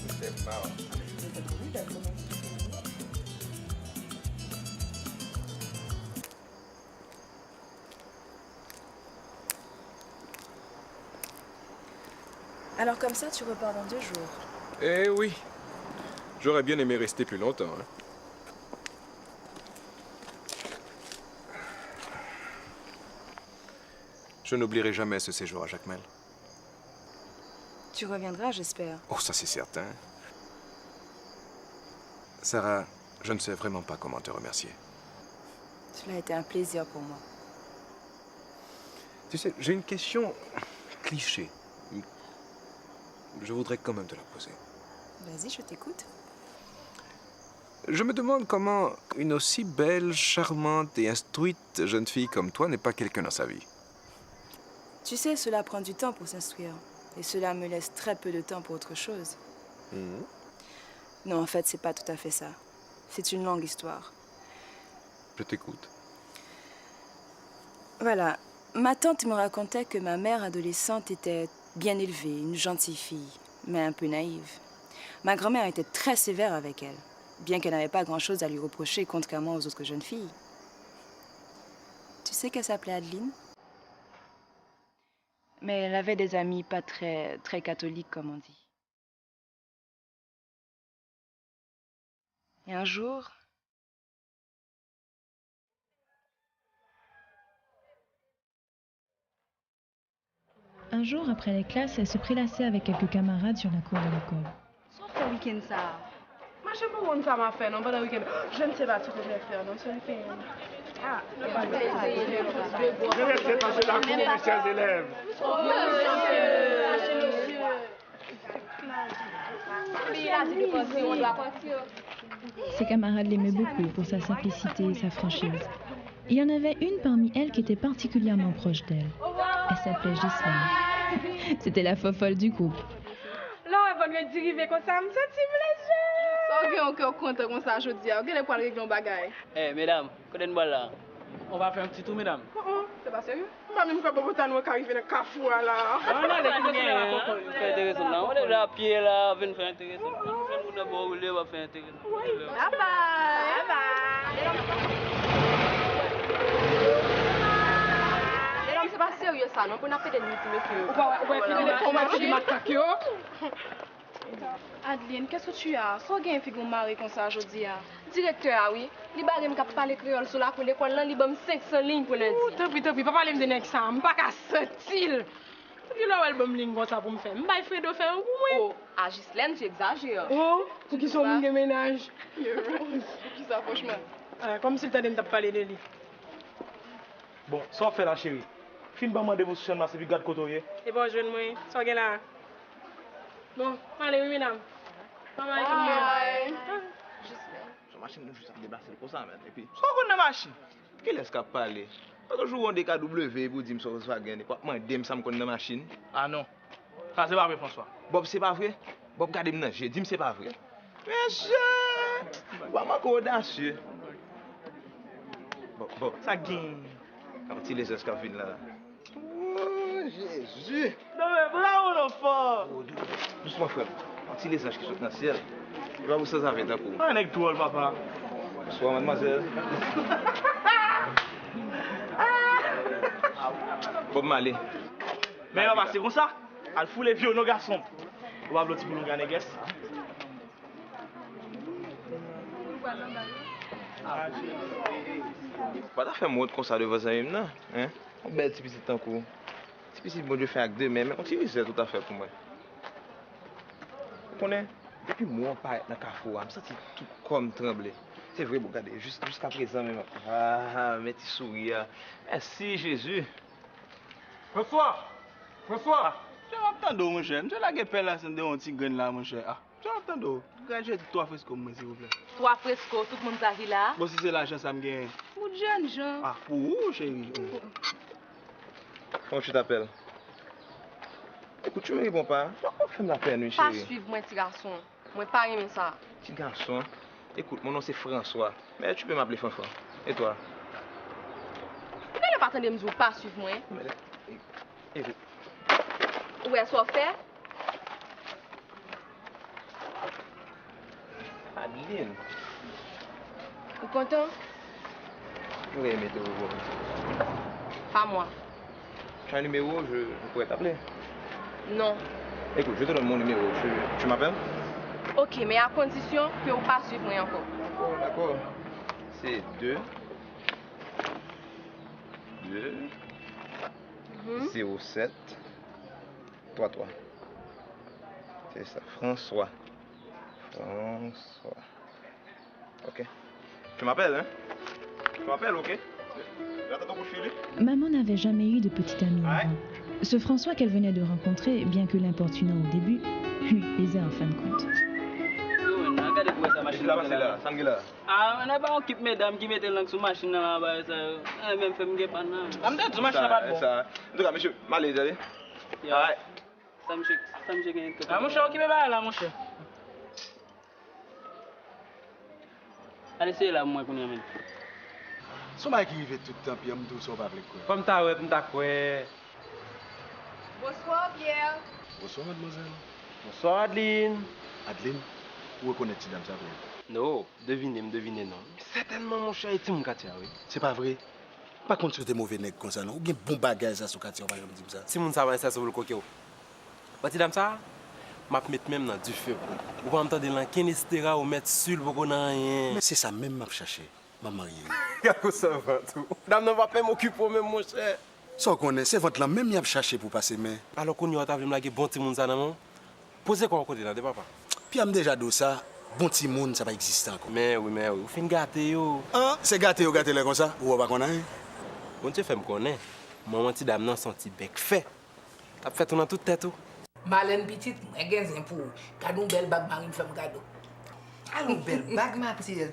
C'était marrant. Alors comme ça, tu repars dans 2 jours. Eh oui. J'aurais bien aimé rester plus longtemps. Hein. Je n'oublierai jamais ce séjour à Jacmel. Tu reviendras, j'espère. Oh, ça c'est certain. Sarah, je ne sais vraiment pas comment te remercier. Cela a été un plaisir pour moi. Tu sais, j'ai une question cliché. Je voudrais quand même te la poser. Vas-y, je t'écoute. Je me demande comment une aussi belle, charmante et instruite jeune fille comme toi n'est pas quelqu'un dans sa vie. Tu sais, cela prend du temps pour s'instruire. Et cela me laisse très peu de temps pour autre chose. Non, en fait, c'est pas tout à fait ça. C'est une longue histoire. Je t'écoute. Voilà. Ma tante me racontait que ma mère adolescente était bien élevée, une gentille fille, mais un peu naïve. Ma grand-mère était très sévère avec elle, bien qu'elle n'avait pas grand-chose à lui reprocher, contrairement aux autres jeunes filles. Tu sais qu'elle s'appelait Adeline? Mais elle avait des amis pas très catholiques, comme on dit. Et un jour... Un jour, après les classes, elle se prélassait avec quelques camarades sur la cour de l'école. Sauf le week-end, ça. Moi, je sais pas où ça m'a fait, non, pendant le week-end. Je ne sais pas ce que je vais faire, non, ce week-end. Ah, je vais laisser passer la cour, mes chers élèves. Oui, monsieur. Ses camarades l'aimaient beaucoup pour sa simplicité et sa franchise. Il y en avait une parmi elles qui était particulièrement proche d'elle. Elle s'appelait Ghislaine. C'était la fofolle du groupe. Là, on va venir dériver comme ça, me sentir plaisir. Ça, on a encore content comme ça, je dis. On a pas régler un bagage. Eh, mesdames, connaissez-moi là. On va faire un petit tour, mesdames. C'est pas sérieux? Pas même faire beaucoup de temps qu'arriver dans le cafou là. On fait intéressant là. On est là à pied là, on va faire intéressant. On va d'abord rouler, on va faire intéressant. Bye bye. Bye bye. C'est pas sérieux ça, non? On a fait des nuits, monsieur. On va finir de matraquer. Adeline, qu'est-ce que tu as? Soit gain figon mari comme ça aujourd'hui. Directeur, oui. Li bagay m k'ap parler créole sur la cour l'école là, li bam 500 lignes pour lundi. Tant pis, pas parler me donner ça, m pas qu'à sentir. Puis là elle bam ligne comme ça pour me faire. M bay Fredo faire pour moi. Oh, à Ghislaine, tu exagères. Oh, pour qui sont de ménage. Pour qui ça franchement? Comme si t'as t'a parler de lui. Bon, ça fait la chérie. Fin ba mande vous sur c'est puis garde côté. Et bon jeune moi, ça gain là. Bon, allez, oui, mesdames. Bye bye. Son machine nous juste débarrasser comme ça et puis ça qu'on a machine. Quel est-ce qu'a parlé? Quand je joue on DKW pour dire me sur Volkswagen quoi moi dem ça me connait machine. Ah non. Ça c'est pas vrai François. Bob c'est pas vrai. Bob regardez moi j'ai dit c'est pas vrai. Monsieur. Ba manque audacieux. Bon, ça gagne. Quand il les escavines là. Oh Jésus. Non mais bravo l'enfant. Doucement frère. Quand les anges qui sont dans le ciel. Il va vous sans avec d'un coup. Un avec toi papa. Bonsoir mademoiselle. Bob Marley. Mais on va passer comme ça. Elle fout les vieux nos garçons. On va bloquer pour nous gagner guest. Pas d'affaire moi comme ça de vos amis non, hein? On belle petit petit temps coup. Petit petit bon Dieu fait avec deux mais on utilise tout à fait pour moi. Vous connaissez? Depuis moi on part dans carrefour, je me sens tout comme trembler. C'est vrai, regardez, jusqu'à présent même. Ah, mais tu souris. Merci Jésus. François. François. Tu vas attendre mon cher. Tu la gueule là, c'est un petit gun là mon cher. Tu vas attendre. J'ai dit 3 fresco moi s'il vous plaît. 3 fresco, tout le monde s'arrive là. Bon si c'est l'argent ça me gagne. Pour jeune gens. Ah, pour vous chérie. Comment tu t'appelles? Écoute, tu me réponds pas. Pourquoi tu fais la peine, chérie? Pas suivre moi petit garçon. Moi pas aimer ça. Petit garçon. Écoute, mon nom c'est François. Mais tu peux m'appeler François. Et toi? Pourquoi le partenaire me dit pas suivre moi? Écoute. Ouais, soit fait. Adeline. Vous content? J'aurais aimé te revoir. Pas moi. Tu as un numéro, je pourrais t'appeler. Non. Écoute, je te donne mon numéro. Tu m'appelles? Ok, mais à condition que vous ne pas suivre moi encore. Oh, d'accord. C'est 2 07 33. C'est ça, François. Ok. Tu m'appelles, hein? Tu m'appelles, ok? J'attends ton coup de fil. Maman n'avait jamais eu de petite amie avant. Ce François qu'elle venait de rencontrer, bien que l'importunant au début, lui plaisait en fin de compte. Ah, on n'a pas occupé mesdames qui mettent langue sur machine là-bas, ça. Même fait me pas non. On me dit machine là-bas. En tout cas, monsieur, m'allez, allez. Ça me chèque. Ah, mon cher, occupé pas là, mon cher. Allez, c'est là, moi, qu'on y amène. Son mec qui vit tout le temps, puis on me dit ça va avec quoi. Comme ta ouais, comme ta quoi. Bonsoir, Pierre. Bonsoir, mademoiselle. Bonsoir, Adeline. Adeline, où reconnaît-tu dame ça? Non, devinez, non. Certainement, mon cher, est mon quartier, oui. C'est pas vrai. Par contre, tu es mauvais nègre comme ça, non? Ou bien bon bagage ça sur le quartier, on va me dire ça. Si mon savant ça sur le coquillot. Petit dame ça, m'a mettre même dans du feu. Ou pas m'entendre dans kinestera ou mettre sur le beaucoup dans rien. Mais c'est ça même m'a cherché. Ma mariée. Kako ça va tout. Dame ne va pas m'occuper même mon cher. Ça qu'on est, c'est votre là même y a cherché pour passer mais. Alors qu'on y a table me laguer bon petit monde ça non. Posez quoi côté là de papa. Puis am déjà dit ça, bon petit monde ça va exister encore. Mais oui, vous fin gâter yo. Ah, c'est gâté là comme ça ou pas connait. Bon Dieu fait me connaît. Maman petit dame nan senti bec fait. T'as fait ton dans toute tête tout. Malène petite, moi gagne pour cadeau belle bague Marie me fait un cadeau. Allons belle bague Mathilde.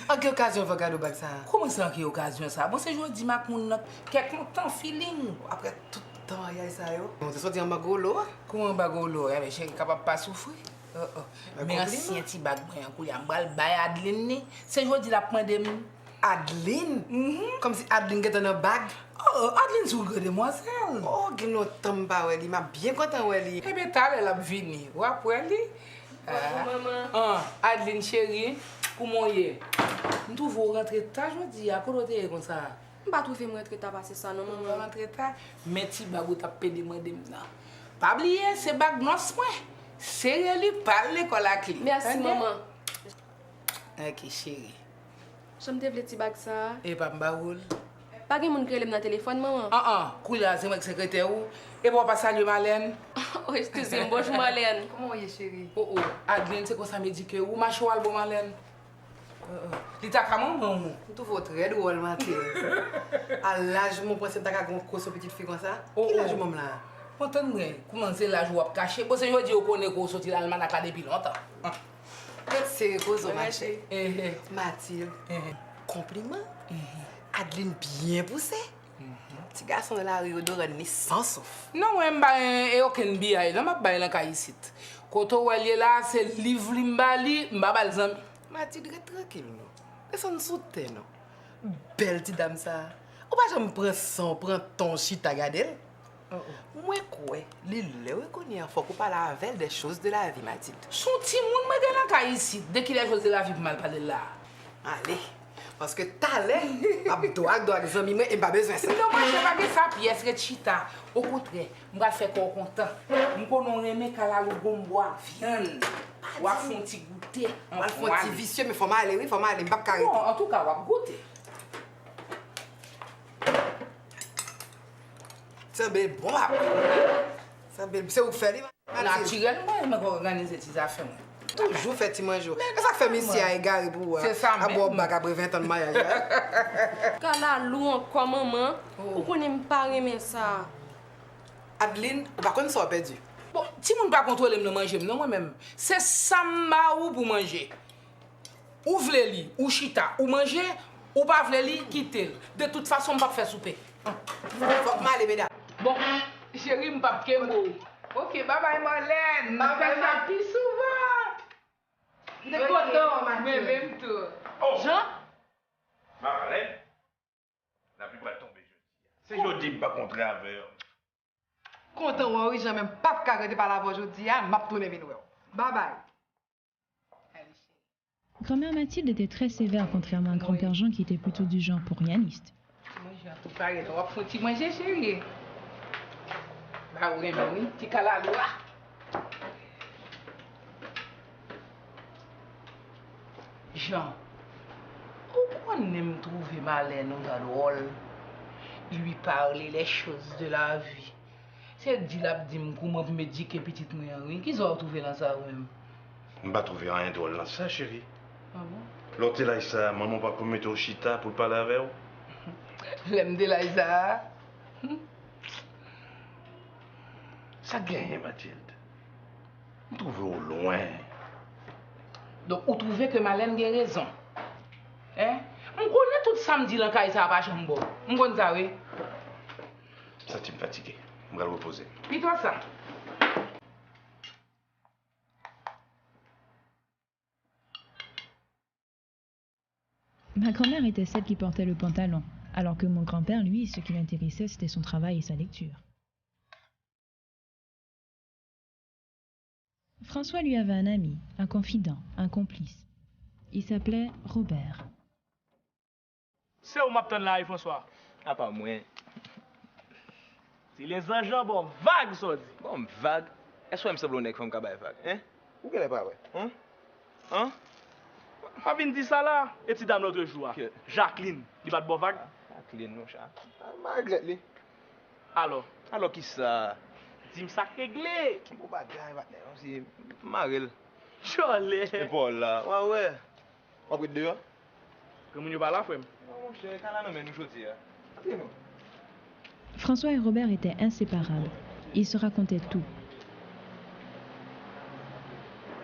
En quelle occasion vous cadeau bague ça? Comment ça en quelle occasion ça? Bon c'est jodi ma moun quelque temps feeling après tout temps y a ça yo. On te sorti en bagolo? Comment bagolo? Eh ben chérie capable pas souffrir. Mais ancien petit bague moi en couille m'bral bay Adeline ni. C'est jodi la prendre Adeline? Comme si Adeline était dans bague. Oh, Adeline sou grande demoiselle. Oh, qui nous tombe pas ouais, m'a bien content ouais li. Eh ben t'as elle a vini. Ou après li. Maman. Adeline chérie, pour mon yé. Nous trouvons rentrer tard jodi à côté comme ça. Pas trouver moi rentrer tard passer ça non maman. Rentrer tard, mais ti bagou t'a pédé moi dem nan. Pas oublier c'est bag nos moi. C'est lui parler l'école à clé. Merci maman. OK chérie. J'aime te vle ti bag ça. Et pas m'baoul. Pas gen moun krelem dans téléphone maman. Koula c'est moi secrétaire ou et pour pas saluer Malène. Oh excusez-moi, bonjour Malène. Comment est chérie? Oh Adeline c'est quoi ça me dit que ou marche ou bon Malène. L'ita comment bon. Tout votre très drôle Mathilde. À l'âge mon pense t'as qu'à grosse petite fille comme ça. Quel âge mon là? Entendre comment c'est l'âge ou caché. Bon c'est jodi on connaît qu'on sorti l'Allemagne là depuis longtemps. C'est cause au marché. Mathilde. Compliment. Adeline bien poussée. Petit garçon de la rue d'Oran sans sauf. Non, moi m'ba aucun biais, non m'a ba lan ka ici. Quand on est là, c'est livre limbali, m'ba bal zami. Mathilde tranquille non. Personne soute non. Belle petite dame ça. Ou pas jamais prendre son, prendre ton chita regarder. Moi quoi, les reconnaît faut qu'on parle avec des choses de la vie Mathilde. Son petit monde moi dans ka ici, dès qu'il a chose de la vie pour mal parler là. Allez. Parce que talent, doit des amis et pas besoin ça. Non, moi je pas que ça pièce que chita. Au contraire, moi faire corps content. Moi qu'on aimer kala le gomboa viande. Ou a font petit goûter. On va faire petit vicieux mais faut m'aller oui, faut m'aller pas carré. Bon, en tout cas, on va goûter. C'est bien bon. Ça bien c'est où faire naturellement, mais qu'on organise ces affaires. Toujours fait petit manger. Mais ça fait monsieur à égarer pour c'est ça à boire bac après 20 ans de mariage. Kala lou encore maman. Ou connait pas aimer ça. Adeline, par contre ça perdu. Bon, si moun pas contrôler me manger non moi même. C'est samba ou pour manger. Ou vle li, ou chita, ou manger, ou pas vle li quitter. De toute façon, pas faire souper. Faut m'aller mesdames. Bon, chérie m'pa kembo. OK, bye bye Marlène. M'a fait ça plus souvent. De content, mais même tout. Jean? Marlène, la pluie va tomber jeudi. C'est jeudi, pas contre avec. Content, oui, j'ai même pas carré par la voix aujourd'hui, m'a tourné vite. Bye bye. Grand-mère Mathilde était très sévère contrairement à grand-père Jean qui était plutôt du genre pourianiste. Moi, je vais tout pareil, on va faire manger chérie. Bah oui, mais oui, petit calalo là. Jean, pourquoi on aime trouver Malène dans le rôle? Lui parler les choses de la vie. C'est dit là, dis-moi comment me dire que petite moi rien. Qu'ils ont trouvé dans ça même? On va trouver rien drôle dans ça, chérie. Ah bon? L'autre là, ça, maman pas pour mettre au chita pour parler avec vous. L'aime de Laïsa. Ça gagne, Mathilde. On trouve au loin. Donc, vous trouvez que Malène a raison? Hein? On connaît tout samedi dans le ça pas chambre. On connaît ça, oui? Ça, tu me fatigué. On va le reposer. Puis toi, ça? Ma grand-mère était celle qui portait le pantalon, alors que mon grand-père, lui, ce qui l'intéressait, c'était son travail et sa lecture. François lui avait un ami, un confident, un complice. Il s'appelait Robert. C'est où m'attend là, François? Ah, pas moi. C'est les engins, bon, vague, ça dit. Bon, vague? Est-ce que je me semble que je suis vague? Hein? Où qu'elle est pas, ouais? Hein? Hein? Pas venir dire ça là. Et tu dame l'autre jour. Jacqueline, il va de bon vague? Jacqueline, non, chat. Margaret, li. Alors? Alors, qui ça? Dis-moi ça réglé. Bon bagay, c'est Marel. Jolé. C'est Paul là. Ouais, ouais. On va dehors. Comment tu vas là, frère? Non, je suis là, mais nous choses. François et Robert étaient inséparables. Ils se racontaient tout.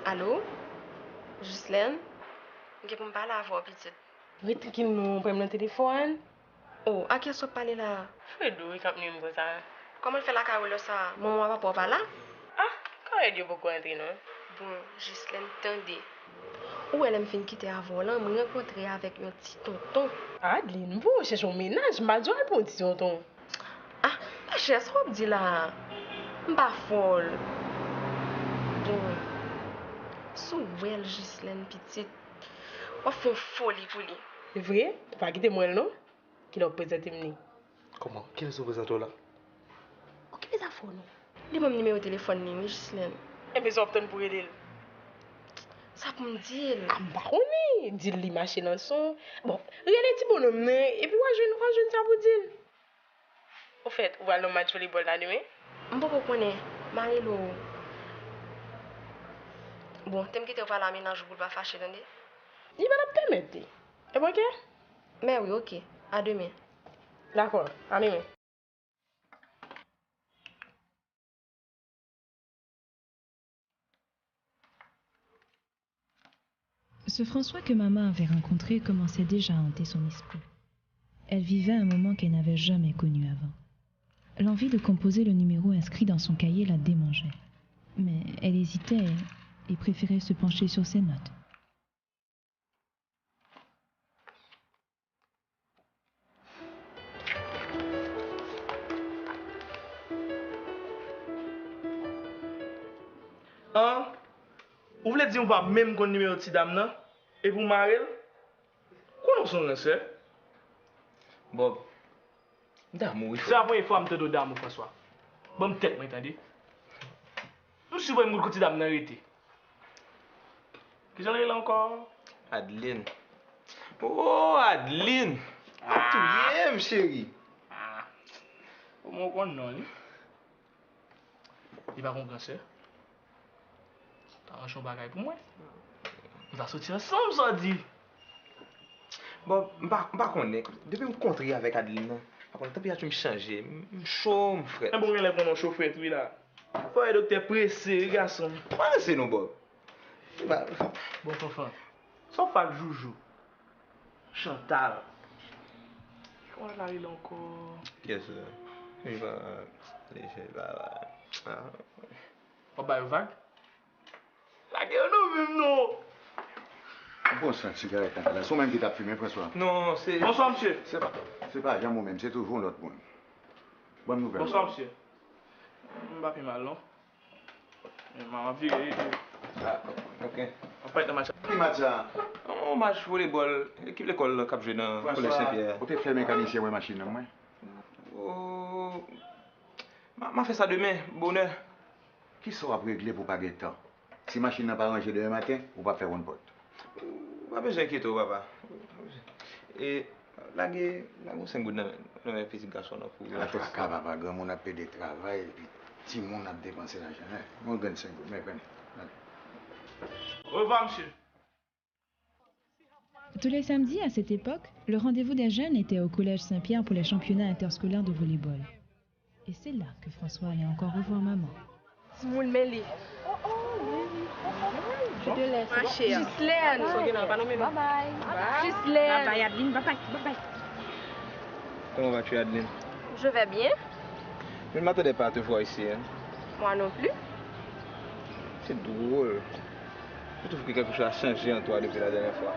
Allô? Ghislaine? Je peux me parler à voix petite. Oui, tu nous prends le téléphone. Oh, à qui est-ce que tu parles là? Fredo, il a venu me ça. Comment il fait la carole ça? Maman va pas là? Quand est-ce que vous entrer non? Bon, Ghislaine, attendez. Où elle me fait quitter avant là, me rencontrer avec un petit tonton. Adeline, vous cherchez un ménage, mal joué pour un petit tonton. Ah, chère, ce que dit là? Pas folle. Bon, sous elle, Ghislaine, petite. On fait folie pour lui. C'est vrai? Pas quitter moi non? Qui l'a présenté moi. Comment? Qui est-ce que vous êtes là? Ok, mais ça faut non. Dis mon numéro de téléphone, Ghislaine. Et puis ça obtient pour aider. Ça pour me dire. Bah on est, dis-lui machine en son. Bon, rien est petit bonhomme et puis moi je ça pour dire. Au fait, on va le match volleyball là demain. Je ne connais pas. Marilo. Bon, tu me quittes pas la ménage pour pas fâcher, attendez. Il va la permettre. Et bon, ok? Mais oui, ok. À demain. D'accord, à demain. Ce François que maman avait rencontré commençait déjà à hanter son esprit. Elle vivait un moment qu'elle n'avait jamais connu avant. L'envie de composer le numéro inscrit dans son cahier la démangeait. Mais elle hésitait et préférait se pencher sur ses notes. Hein? Vous voulez dire qu'on va même qu'on numéro de dame là? Et vous mariez? Quoi nous sommes là, Bob. D'amour. C'est la première fois que je te donne d'amour, François. Bon, tête, m'entendez? Je suis vraiment le dame n'arrêter. Qui j'en ai là encore? Adeline. Oh, Adeline. Tu aimes, chérie. Comment on non? Il va comprendre ça. T'as un bagage pour moi? On va sortir ensemble, ça dit. Bon, je ne connais pas. Depuis que je me rencontre avec Adeline, la température me change. Je suis chaud, mon frère. Un bon élève pour nos chauffeurs, oui là. Faut être docteur pressé, garçon. Pressé, non, Bob. Bon, enfant. Sauf pas Joujou. Chantal. Comment elle arrive encore? Qu'est-ce que c'est? Il va. On va vague? La gueule, non, même non. Bon sang de cigarette, là. C'est même qui t'a fumé, François. Non, c'est. Bonsoir, monsieur. C'est pas jamais moi-même, c'est toujours l'autre monde. Bonne nouvelle. Bonsoir, monsieur. Je ne vais pas mal, non? Je vais virer. Ok. On va être dans match. Qui match ça? On match volleyball. L'équipe de l'école cap joué dans le collège Saint-Pierre. Vous êtes fait mécanicien, ouais, machine, moi? Oh. Je fais ça demain, bonheur. Qui sera réglé pour pas gagner de temps? Si machine n'a pas rangé demain matin, on va faire une pote. Pas besoin d'inquiéter, papa. Et là, c'est un goût dans mes petits garçons. Papa, grand monde a payé de travail et puis petit monde a dépensé l'argent. Moi, je gagne 5 goûts, mais venez. Au revoir, monsieur. Tous les samedis, à cette époque, le rendez-vous des jeunes était au Collège Saint-Pierre pour les championnats interscolaires de volleyball. Et c'est là que François allait encore revoir maman. Si vous le mêlez. Je te laisse. Ma chère. Ghislaine. Bye bye. Ghislaine. Bye bye, Adeline. Bye bye. Comment vas-tu, Adeline? Je vais bien. Je ne m'attendais pas à te voir ici. Hein. Moi non plus. C'est drôle. Je trouve que quelque chose a changé en toi depuis la dernière fois.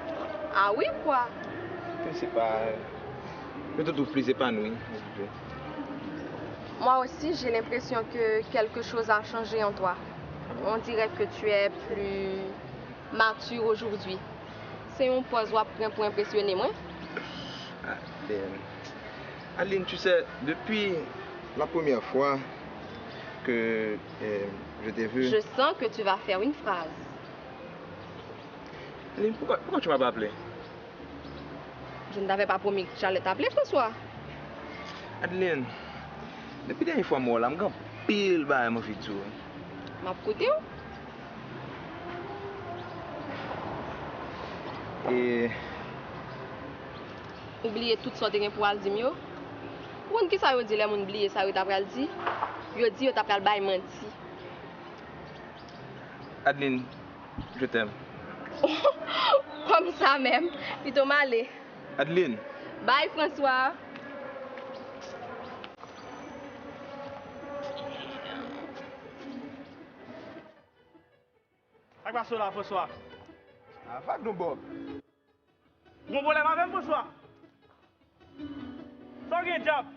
Ah oui, quoi? Je ne sais pas. Je te trouve plus épanoui. Moi aussi, j'ai l'impression que quelque chose a changé en toi. On dirait que tu es plus mature aujourd'hui. C'est un point pour impressionner moi. Adeline, tu sais, depuis la première fois que je t'ai vu... Je sens que tu vas faire une phrase. Adeline, pourquoi tu m'as pas appelé? Je ne t'avais pas promis que j'allais t'appeler, François. Adeline, depuis la dernière fois, moi, je suis pile bas à mon futur. Ma côté où? Et... Oublier tout ce que tu as pour dire mieux. Ou qui ça veut dire les oublier ça veut t'après dire? Yo dit yo t'après bail menti. Adeline, Je t'aime. Comme ça même. Plutôt malé. Adeline. Bye François. Ak pa so la, François? Fak nou Bob. Gon problème avec François? Sans gen diable.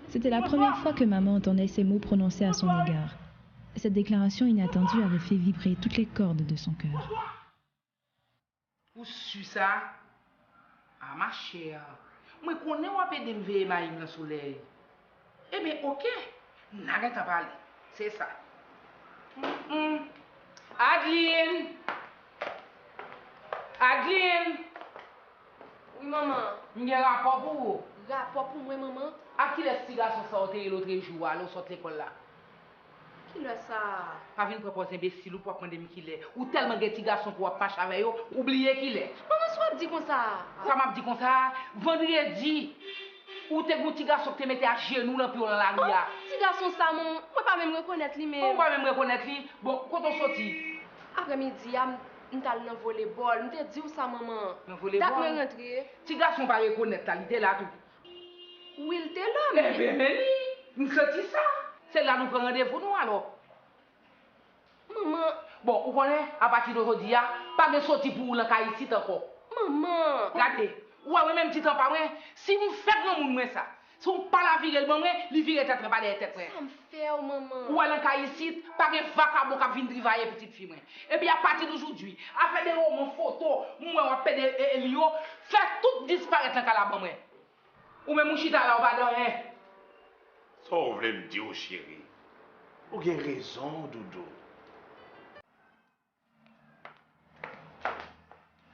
C'était la première fois que maman entendait ces mots prononcés à son égard. Cette déclaration inattendue avait fait vibrer toutes les cordes de son cœur. Ou su ça? Ah, ma chère. Moi, connais ou pas de me veiller dans le soleil? Eh bien, ok. N'a rien à parler. C'est ça. Adeline! Adeline! Oui, maman. J'ai un rapport pour vous. Rapport pour moi, maman? À qui les garçons sortent l'autre jour, alors sortent l'école là? Qui le ça? Pas venir proposer imbécile ou pour prendre qui est. Ou tellement de petits garçons pour pas avec eux, oublier qu'il est. Maman, soit dit comme ça. Ça m'a dit comme ça. Vendredi, ou t'es un petit garçon qui te mettait à genoux dans la rue. Petit garçon, ça, maman. Moi, pas même reconnaître lui même. On va même reconnaître lui. Bon, quand on sortit? Après-midi, on t'a dans volleyball. On t'a dit où ça, maman? Dans volleyball? T'as me rentré. Petit garçon pas reconnaître là, il était là tout. Oui, il était là, mais... Eh bien, nous sortis ça. C'est là nous prenons rendez-vous, nous, alors. Maman. Bon, vous connaissez, à partir d'aujourd'hui, pas de sortie pour la caille ici encore. Maman. Regardez. Ouais, même petit temps pas vrai. Si vous faites grand monde, ça. Si vous pas la virer le bon, lui virer tête, pas des têtes. Ça me fait, maman. Ouais, la caille ici, pas de vacabon qui vient travailler petite fille. Et puis, à partir d'aujourd'hui, à faire des romans photos, moi, on va faire des lios, faire tout disparaître dans la calaban. Ou même, chita là, on va dormir. Ça, vous voulez me dire, chérie. Vous avez raison, Doudou.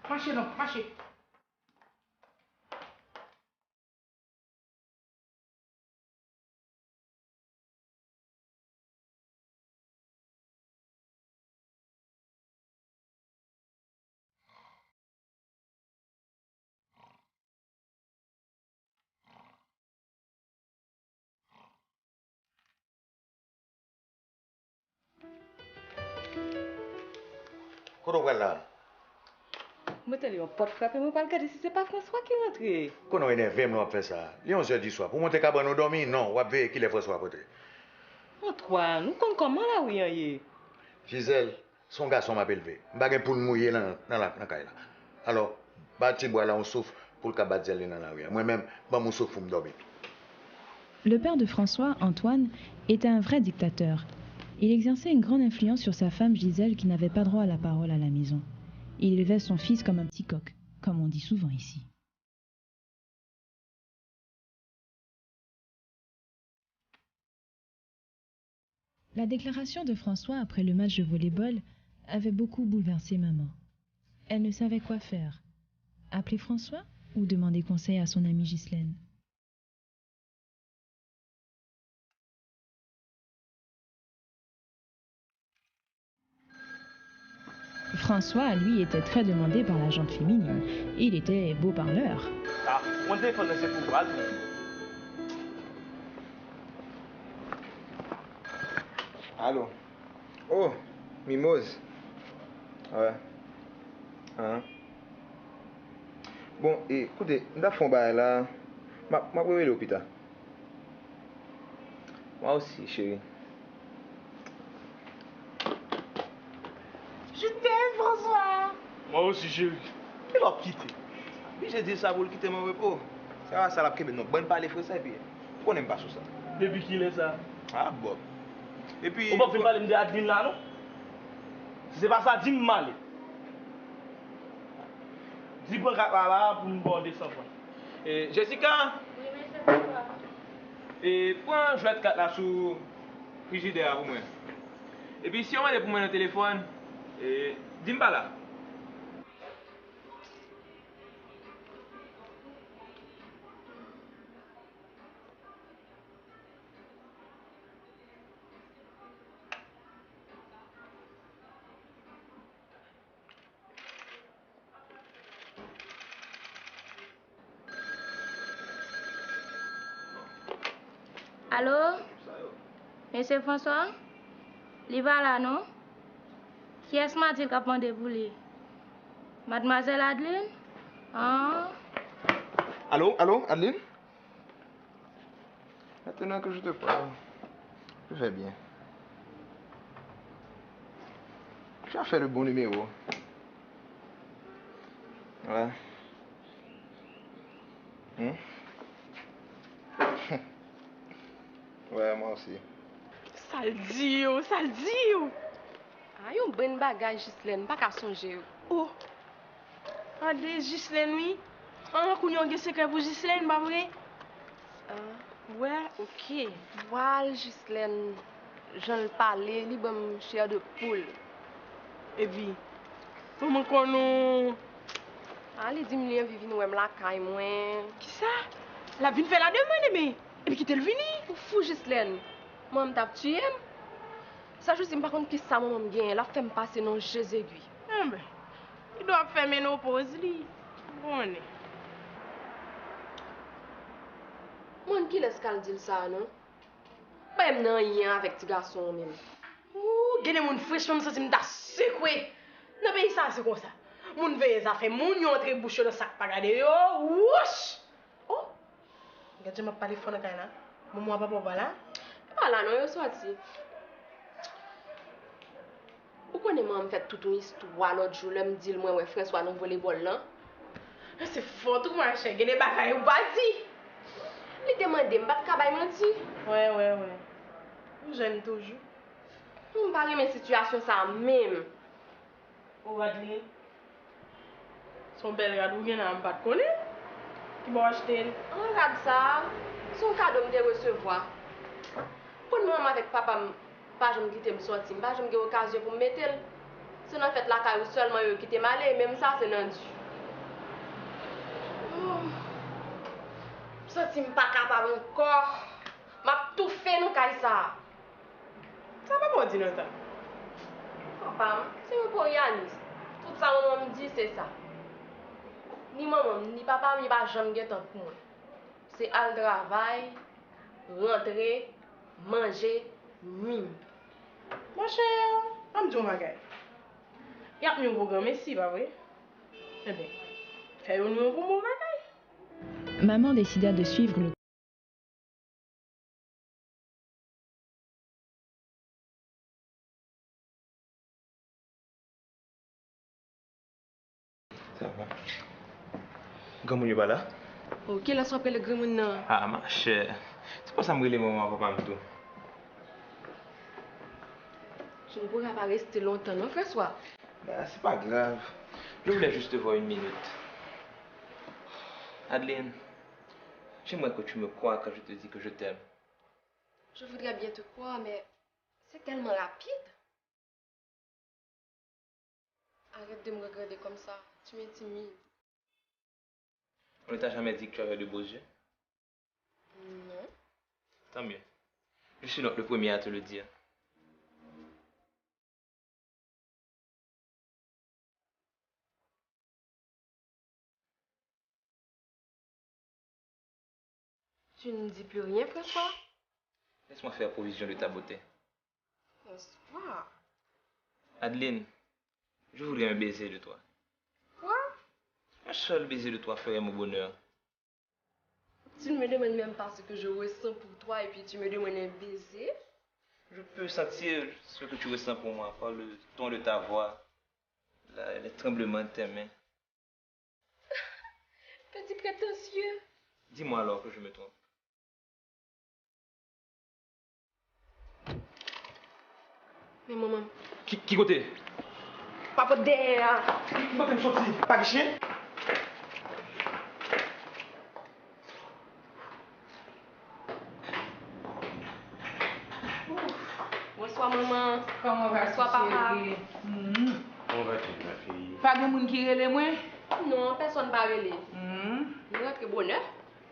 Marchez, non, marchez. Koto wè la? Moi, t'as un porte frappé, moi, pas le regarder si c'est pas François qui est rentré. Kono énervé, moi, fait ça. Il est 11h du soir. Pour monter cabane, nous dormir, non. Ou veiller qu'il est François à côté. Antoine, nous compte comment là, oui, hein, Gisèle, son garçon m'a élevé. Je pour le mouiller dans la caille. Alors, bâti bois là, on souffle pour le cabat dans la rue. Moi-même, je souffle pour me dormir. Le père de François, Antoine, était un vrai dictateur. Il exerçait une grande influence sur sa femme Gisèle qui n'avait pas droit à la parole à la maison. Il élevait son fils comme un petit coq, comme on dit souvent ici. La déclaration de François après le match de volley-ball avait beaucoup bouleversé maman. Elle ne savait quoi faire. Appeler François ou demander conseil à son amie Ghislaine. François, lui, était très demandé par la gente féminine. Il était beau parleur. Ah, mon téléphone, c'est pour Brad. Allô? Oh, Mimose. Ouais. Hein? Bon, écoutez, je vais faire là. Je vais aller à l'hôpital. Moi aussi, chérie. Je t'aime, François. Moi aussi, chérie. Il va quitter. Puis j'ai dit ça pour le quitter mon repos. Ça va, ça l'a pris, mais non, bonne parler français, et puis, on n'aime pas sur ça. Depuis qu'il est ça? Ah, bon. Et puis. On va faire parler de Adeline là, non? Si c'est pas ça, dis-moi mal. Dis-moi là pour me border sans point. Et Jessica? Et prends un jouet de 4 là sous frigidaire pour moi. Et puis si on va pour moi dans le téléphone, dis-moi pas là. Allô? Monsieur François? Il va là, non? Qui est-ce m'a-t-il qu'a demandé pour lui? Mademoiselle Adeline? Ah? Allô, Adeline? Maintenant que je te parle, je vais bien. Tu as fait le bon numéro. Ouais. Ouais, moi aussi. Ça le dit, yo, ça le dit, yo. Ah, yon bon bagage, Ghislaine, pas qu'à songer. Oh. Ade, Ghislaine, oui. Ah, qu'on yon gen secret pour Ghislaine, pas vrai? Ouais, ok. Voilà, Ghislaine. J'en le parlais, li bon chair de poule. Et puis, comment qu'on nous... Ah, les 10 millions vivent nous la caille, moi. Qui ça? La vie fait la demande, mais. Et puis qui t'est venu? Fou, Ghislaine. Moi, je t'ai tué. Ça, je sais pas contre qui ça, moi, je la fait me passer dans Jésus aiguille. Ah ben, il doit faire ménopause, lui. Bon, est. Moi, qui laisse qu'elle dire ça, non? Pas même nan rien avec petit garçon, même. Ouh, gagner mon fraîche, même ça, c'est m'ta secoué. Non, mais ça, c'est comme ça. Mon veille, ça fait mon yon entre bouche dans sac, pas garder yo. Wouch! Oh! Regarde, je m'ai parlé fort dans la caille, là. Moi, papa, là. Pas là, non, yo sorti. Pourquoi ne m'a fait toute une histoire l'autre jour, là, me dit, moi, ouais, François, nous volleyball, là? C'est fort, tout, ma chère. Gagner bagaille ou pas dit? Il demande, m'bat kabay menti. Ouais. J'aime toujours. On parle de mes situations, ça même. Oh, Adeline. Son bel radou vient à m'battre connaître. Qui m'a acheté? Regarde ça. Son cadeau me de recevoir. Pour moi avec papa, pas je me quitter me sortir, pas je me get occasion pour me mettre. C'est en fait la caille seulement yo qui t'est malé, même ça c'est non du. Sorti me pas capable encore. M'a tout fait nous caille ça. Ça va pas dire non. Papa, c'est un coréaniste. Tout ça on me dit c'est ça. Ni maman, ni papa, mi pas jamais get temps pour moi. C'est al travail, rentrer, manger, nuit. Ma chère, on me dit un bagage. Y a un programme ici, pas vrai? Eh bien, fais un nouveau pour mon bagage. Maman décida de suivre le Ça va. Comment tu vas là? Ok, là, soit le grand monde. Ah, ma chère. C'est pas ça me les moments, papa, me tout. Tu ne pourras pas rester longtemps, non, François? Bah, c'est pas grave. Je voulais juste te voir une minute. Adeline, j'aimerais que tu me crois quand je te dis que je t'aime. Je voudrais bien te croire, mais c'est tellement rapide. Arrête de me regarder comme ça. Tu m'intimides. On ne t'a jamais dit que tu avais de beaux yeux? Non. Tant mieux. Je suis donc le premier à te le dire. Tu ne dis plus rien, François? Laisse-moi faire provision de ta beauté. François? Adeline, je voudrais un baiser de toi. Quoi? Un seul baiser de toi ferait mon bonheur. Tu ne me demandes même pas ce que je ressens pour toi et puis tu me demandes un baiser? Je peux sentir ce que tu ressens pour moi par le ton de ta voix, les tremblements de tes mains. Petit prétentieux. Dis-moi alors que je me trompe. Mais maman. Qui côté? Papa derrière. Qui va me sortir? Pas de chien? Bonsoir maman. Comment va-tu? Bonsoir papa. Comment vas-tu, ma fille? Pas de monde qui relève moi? Non, personne pas relé. Nous rentrons bonheur.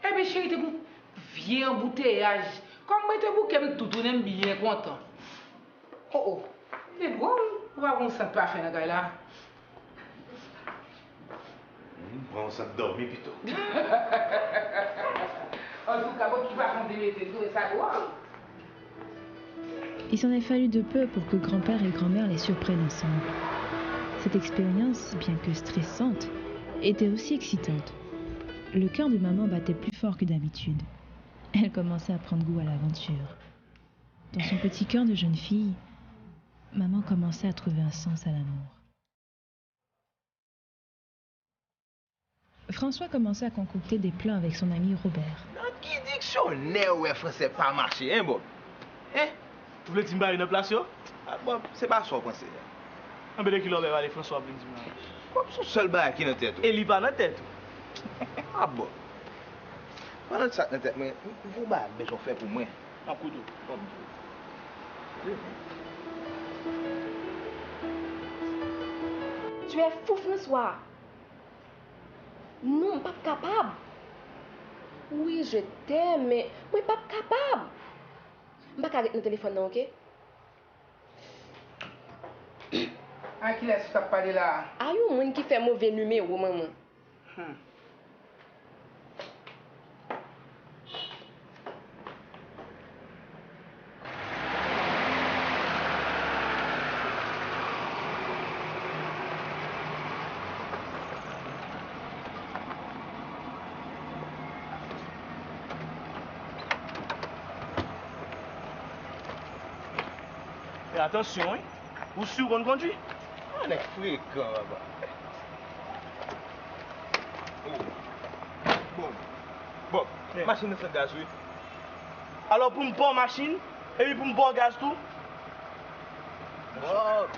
Eh bien chérie, t'es bon vieux embouteillage. Comme moi, t'es bon qu'elle tout tourne bien content. Oh. C'est drôle. Pourquoi on sent pas faire la là? On s'est dormi plutôt. En tout cas, tu vas compter les tout ça drôle. Il s'en est fallu de peu pour que grand-père et grand-mère les surprennent ensemble. Cette expérience, bien que stressante, était aussi excitante. Le cœur de maman battait plus fort que d'habitude. Elle commençait à prendre goût à l'aventure. Dans son petit cœur de jeune fille, maman commençait à trouver un sens à l'amour. François commençait à concocter des plans avec son ami Robert. Qui dictionnaire ouais français pas marché, hein, Bob? Hein? Vous voulez que tu une place, yo? Ah, Bob, c'est pas ça, pensez. Un peu de kilomètres, allez, François, vous voulez Bob, son seul bail qui dans tête. Et il pas dans tête. Ah, Bob. Pendant ça dans tête, mais vous bah besoin faire pour moi. Un coup d'eau. Bob. Tu es fou, François. Non, pas capable. Oui, je t'aime, mais moi, pas capable. Je ne peux pas arrêter le téléphone, non, ok? À qui laisse tu parler là? Ah, il y a un monde qui fait mauvais numéro, maman. Et attention, hein? Vous sûr qu'on conduit? On est fréquent là-bas. Bob, machine de gaz, oui. Alors pour me prendre machine, et puis pour me prendre gaz tout? Bob,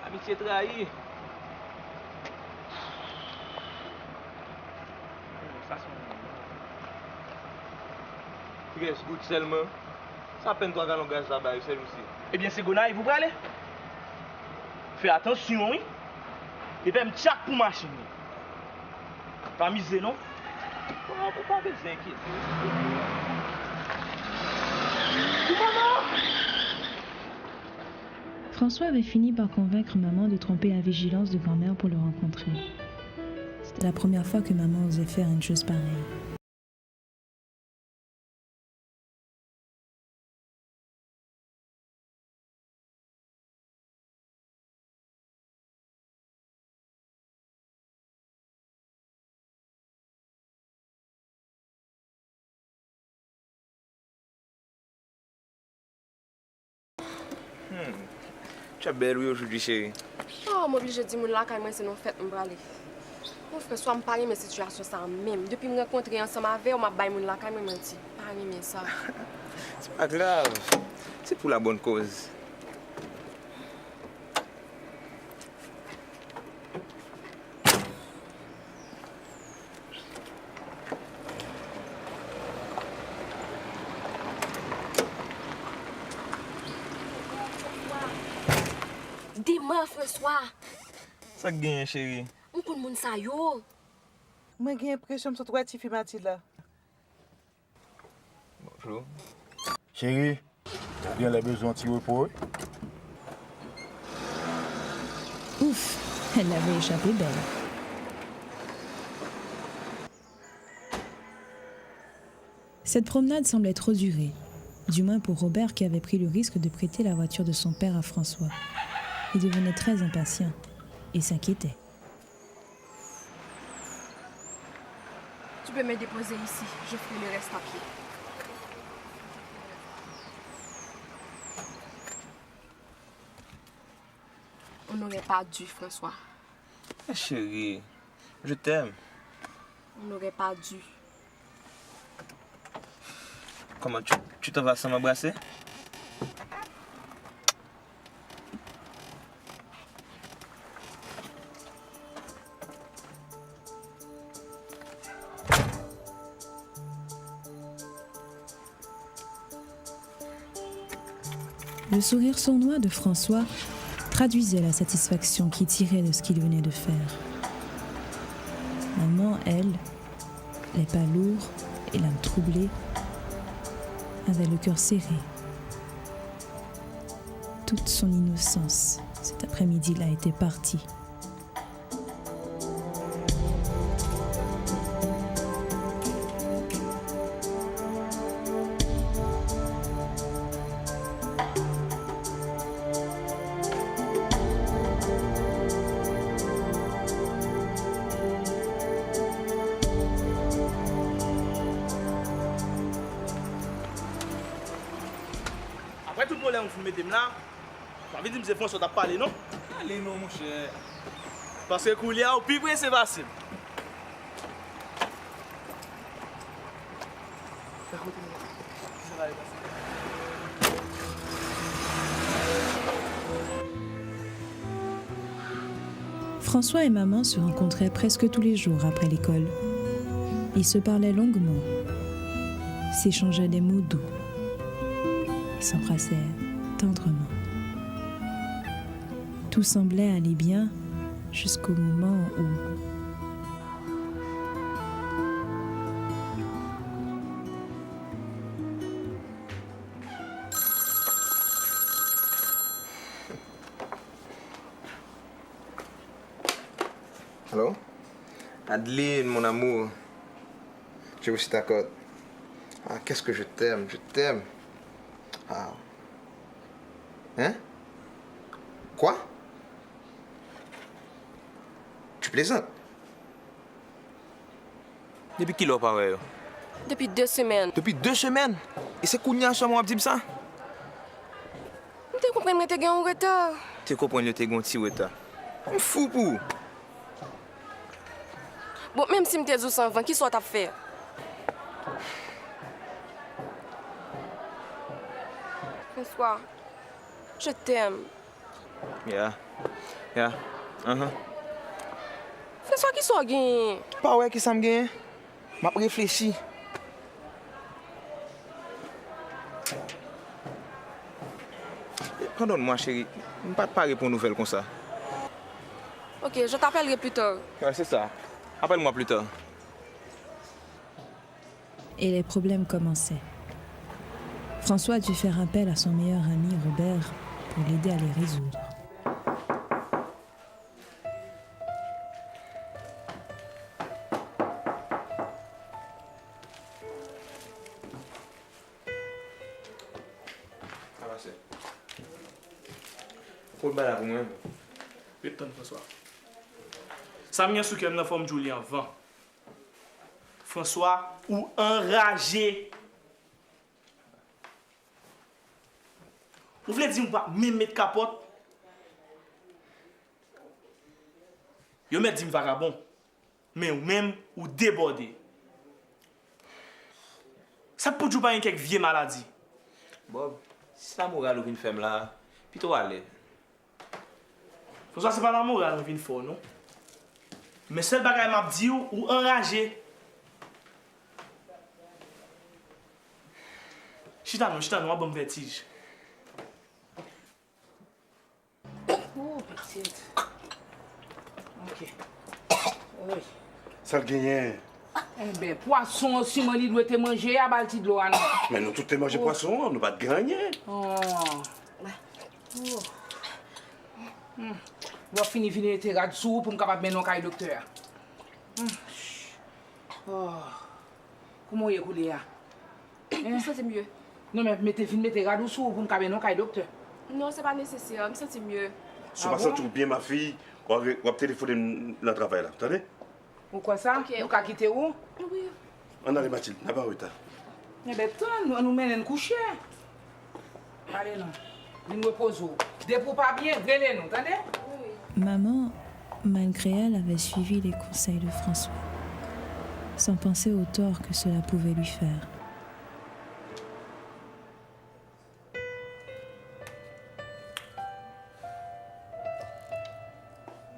amitié trahi. Yes, good seulement. Ça peine 3 gallons de gaz là-bas, c'est aussi. Eh bien, c'est Gonaï, vous allez? Fais attention, oui. Et puis, me tchac pour machine. Pas miser, non? Faut pas être inquiet. François avait fini par convaincre maman de tromper la vigilance de grand-mère pour le rencontrer. C'était la première fois que maman osait faire une chose pareille. Tu es belle aujourd'hui, chérie. Oh, je suis obligée de dire que moi, c'est une fête, je vais aller. Mon frère, soit je parle de mes situations ça même. Depuis que je rencontré ensemble avec, je vais la caille, je menti. Pas aimer ça. C'est pas grave. C'est pour la bonne cause. Dis-moi, François. Ça gagne, chérie. On connaît mon ça yo. Moi, j'ai l'impression que c'est toi qui fais Mathilde là. Bonjour. Chérie, ou bien les besoins de repos? Ouf, elle l'avait échappé belle. Cette promenade semblait trop durer, du moins pour Robert qui avait pris le risque de prêter la voiture de son père à François. Il devenait très impatient et s'inquiétait. Tu peux me déposer ici. Je ferai le reste à pied. On n'aurait pas dû, François. Chérie, je t'aime. On n'aurait pas dû. Comment tu t'en vas sans m'embrasser? Le sourire sournois de François traduisait la satisfaction qu'il tirait de ce qu'il venait de faire. Maman, elle, les pas lourds et l'âme troublée, avait le cœur serré. Toute son innocence, cet après-midi-là, était partie. Après tout problème, vous mettez là. Ça veut dire que c'est François qui a parlé, non? Allez, non, mon cher. Parce que Koulia, au plus près, c'est facile. François et maman se rencontraient presque tous les jours après l'école. Ils se parlaient longuement, s'échangeaient des mots doux et s'embrassèrent tendrement. Tout semblait aller bien jusqu'au moment où... Allô? Adeline, mon amour. Je aussi t'accorde. Ah, qu'est-ce que je t'aime, je t'aime. Ah. Hein? Quoi? Tu plaisantes? Depuis qui l'a pareil? Depuis 2 semaines. Depuis 2 semaines? Et c'est Kounia qui m'a dit ça? Tu comprends que tu as gagné en retard? Tu comprends que tu as gagné un petit retard? Je suis fou pour. Bon, même si je suis sans vent, qui soit t'as fait? François, je t'aime. Yeah. François, qui soit gagné? Pas ouais, qui ça me gagne? Je réfléchi. Pardonne-moi, chérie. Je ne peux pas répondre aux nouvelles comme ça. Ok, je t'appellerai plus tard. Ouais, c'est ça. Appelle-moi plus tard. Et les problèmes commençaient. François a dû faire appel à son meilleur ami Robert pour l'aider à les résoudre. Ça va, c'est. Faut le balade pour moi. Étonne, François. Ça m'a sous qu'elle n'a forme Julien avant. François, ou enragé. Vous voulez dire pas même mettre capote? Yo met dit vagabond. Mais ou même ou débordé. Ça peut pas une quelques vieille maladie. Bob, si la morale ou une femme là, plutôt aller. François, c'est pas la morale ou une fort, non? Mais seul bagay m'a dit ou enragé. Chita non, un bon vertige. Oh, petite. Ok. Oui. Ça le gagne. Eh bien, poisson aussi, moi, il doit te manger à balti de l'eau. Mais nous, tout est mangé poisson, nous pas de gagner. Oh. On va finir tes rades sous pour me capable de mettre dans le docteur. Oh. Comment est coulé là? Ça c'est mieux. Non, mais mettez rades sous pour me capable de mettre dans le docteur. Non, c'est pas nécessaire, mais ça c'est mieux. Si je me sens bien, ma fille, on va téléphoner dans le travail là. Attendez? Pourquoi ça? Ok. Vous avez quitté où? Oui. On a les Mathilde, n'a pas retard. Eh bien, nous menons coucher. Allez, non. Nous reposons. Dès pas bien, venez nous, attendez? Maman, malgré elle, avait suivi les conseils de François, sans penser au tort que cela pouvait lui faire.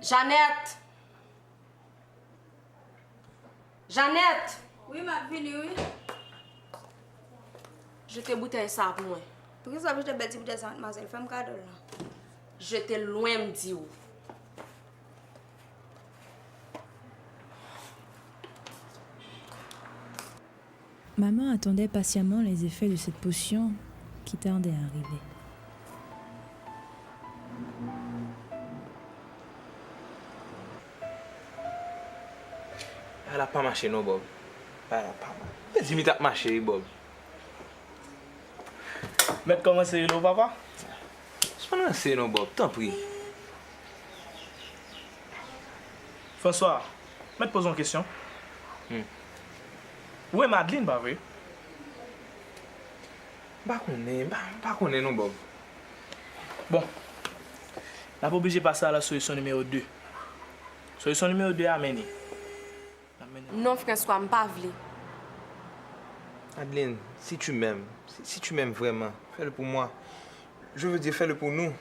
Jeannette! Jeannette! Oui, ma fille, oui. Je t'ai bouteille ça pour moi. Pour que ça, je te bête bouteille ça, mademoiselle, fais-moi cadeau là. Je t'ai loin me dire. Maman attendait patiemment les effets de cette potion qui tardait à arriver. Elle n'a pas marché, non, Bob. Elle n'a pas marché. Dis-moi, t'as marché, Bob. Mais comment c'est, le papa? C'est pas lancé, non, Bob. T'en prie. François, je te pose une question. Où est Madeleine, bah oui? Pas qu'on est non Bob. Bon. On n'a pas obligé de passer à la solution numéro 2. Solution numéro 2 à mener. Non, François, je ne pas vle. Adeline, si tu m'aimes, si tu m'aimes vraiment, fais-le pour moi. Je veux dire, fais-le pour nous.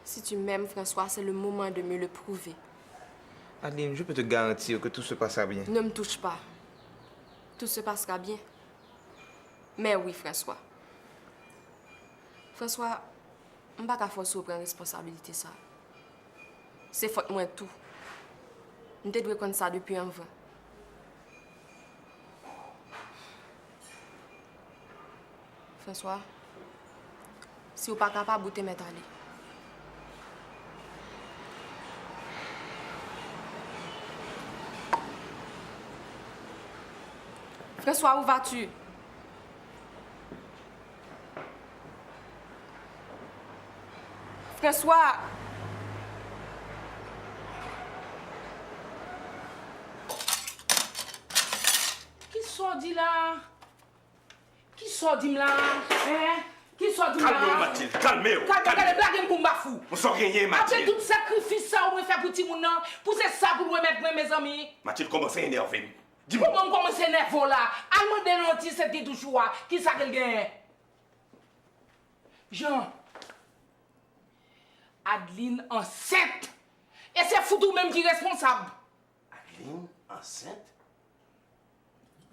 Si tu m'aimes, François, c'est le moment de me le prouver. Adeline, je peux te garantir que tout se passera bien. Ne me touche pas. Tout se passera bien. Mais oui, François. François, je ne vais pas forcer prendre responsabilité ça. C'est faute moi tout. Je te dois comme ça depuis un vent. François, si vous n'êtes pas capable, vous te mettre à aller. François, où vas-tu? François! Qui sort dit là? Qui sort dit là? Hein? Qui sort dit là? Calmez-vous, Mathilde, calmez-vous. Calmez-vous, blague pour m'bafou. On sort rien, Mathilde. Après tout sacrifice ça, on va faire pour petit moun nan, pour c'est ça pour nous mettre mes amis. Mathilde, commencez à énerver. Dis-moi. Comment commencer à énerver là? Allemand dénoncer cette qui toujours qui ça qu'elle gagne? Jean. Adeline enceinte. Et c'est Foutou même qui est responsable. Adeline enceinte?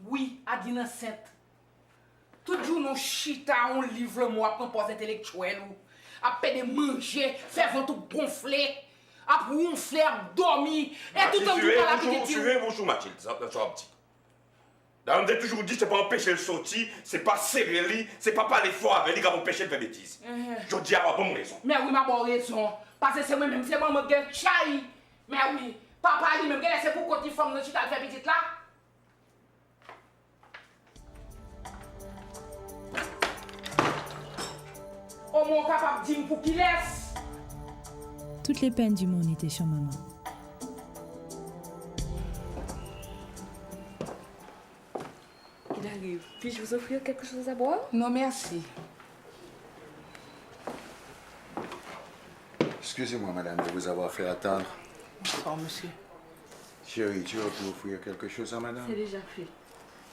Oui, Adeline enceinte. Tout jour, nous chita, on livre moi pour un poste intellectuel. Après de manger, faire ventre gonfler, après ronfler, dormir. Et tout le temps, tout à la petite. Suivez vos choux, Mathilde, ça soit petit. On a toujours dit, c'est pas empêcher le sortir, c'est pas serrer lui, c'est pas parler fort avec lui qui va empêcher de faire bêtises. Je dis à bonne raison. Mais oui, ma bonne raison. Parce que c'est moi-même, c'est moi qui ai chai. Mais oui, papa lui-même, c'est pour qu'on femme de chita faire petite là. Au moins capable de dire pour qu'il laisse. Toutes les peines du monde étaient sur maman. Il arrive. Puis-je vous offrir quelque chose à boire? Non, merci. Excusez-moi, madame, de vous avoir fait attendre. Bonsoir, monsieur. Chérie, tu veux offrir quelque chose à madame? C'est déjà fait.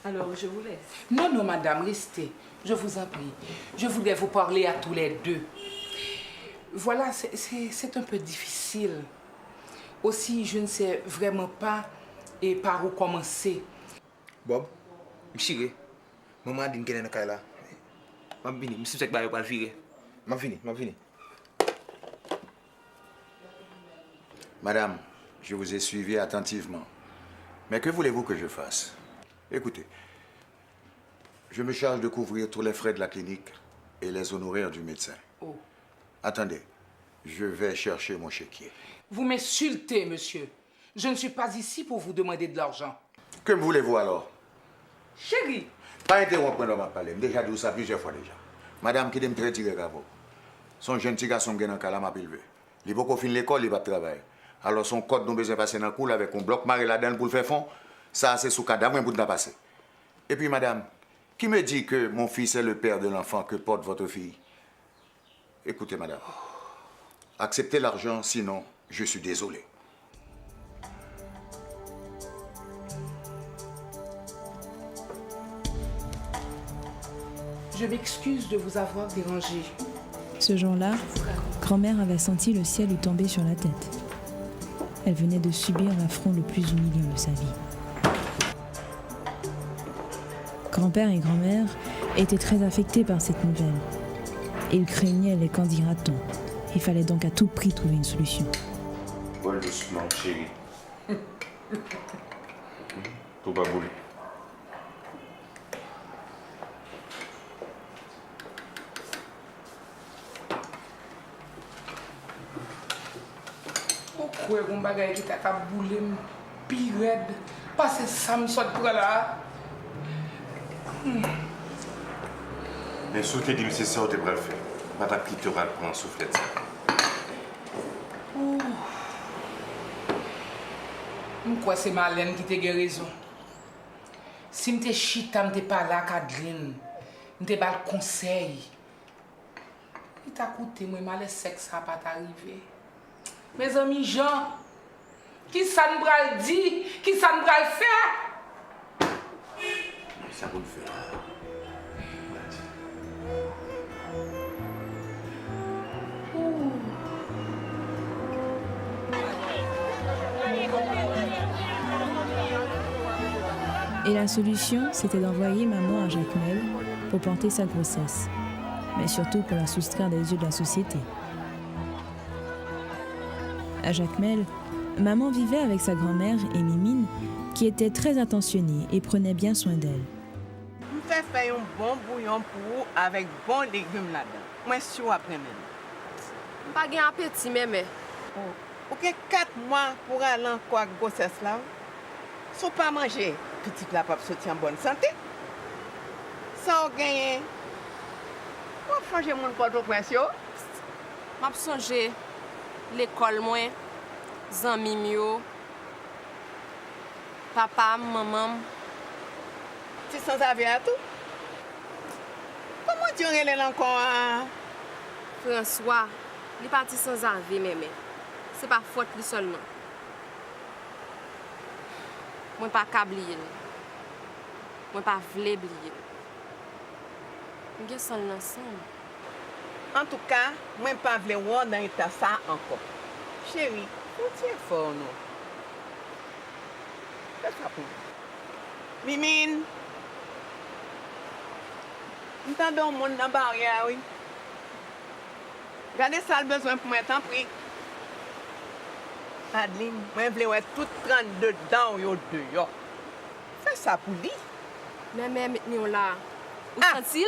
Alors, je vous laisse. Non, non, madame, restez. Je vous en prie. Je voulais vous parler à tous les deux. Voilà, c'est un peu difficile. Aussi, je ne sais vraiment pas et par où commencer. Bob, je maman a dit qu'elle est dans le là. Je vais venir, je sais que je vais le virer. Je vais venir. Madame, je vous ai suivi attentivement. Mais que voulez-vous que je fasse? Écoutez, je me charge de couvrir tous les frais de la clinique et les honoraires du médecin. Oh. Attendez, je vais chercher mon chéquier. Vous m'insultez, monsieur. Je ne suis pas ici pour vous demander de l'argent. Que me voulez-vous alors? Chérie. Pas interrompre dans ma parler. Déjà dit ça plusieurs fois déjà. Madame qui me très tiré gavo. Son jeune petit garçon qui est dans le cas m'a élevé. Il va pas finir l'école, il va travailler. Alors son code nous besoin passer dans le cours avec un bloc maré là-dedans pour le faire fond. Ça, c'est sous cadavre pour nous passer. Et puis, madame, qui me dit que mon fils est le père de l'enfant que porte votre fille? Écoutez, madame, acceptez l'argent, sinon, je suis désolé. Je m'excuse de vous avoir dérangé. Ce jour-là, grand-mère avait senti le ciel lui tomber sur la tête. Elle venait de subir l'affront le plus humiliant de sa vie. Grand-père et grand-mère étaient très affectés par cette nouvelle. Ils craignaient les candidatons. Il fallait donc à tout prix trouver une solution. Bois doucement, chérie. Tout va bouler. Pourquoi on bagaille qui t'a boulé pire raide? Parce que ça me sort pour là. Mais ce que dit c'est ça, tu devrais le faire. Madame qui te prendre un soufflette. Pourquoi c'est Marlène qui t'a raison? Si je chita, je pas là, Adeline. M'te pas le conseil. Il t'a coûté moi mal sexe ça pas t'arriver. Mes amis Jean, qui ça nous bral dit, qui ça nous bral faire? Ça vous le faire. Et la solution, c'était d'envoyer maman à Jacmel pour porter sa grossesse, mais surtout pour la soustraire des yeux de la société. À Jacmel, maman vivait avec sa grand-mère et Mimine, qui était très attentionnée et prenait bien soin d'elle. Je fais faire un bon bouillon pour vous avec bon légumes là-dedans. Moi, sûr après même. Je pas gen appétit, mais. Ok, 4 mois pour aller encore à grossesse là. Sans pas manger, petite la pape sortir en bonne santé. Sans gagner. Pour changer mon Port-au-Prince yo. M'a songer l'école moins, zanmi yo, papa, maman. Tu sans avion à tout? Comment tu relèves encore? François, il est parti sans avis, mais c'est pas faute lui seulement. Moi pas oublier. Moi pas vle oublier. Nous sommes ensemble. En tout cas, moi pas vle voir dans état ça encore. Chérie, faut tirer fort non. Fais ça pour moi. Mimine. Nous t'en monde dans barrière oui. Regardez ça le besoin pour moi tant pis. Adeline, moi je veux tout 32 dents yo dehors. Fais ça pour lui. Mais nous là. Où sont-ils?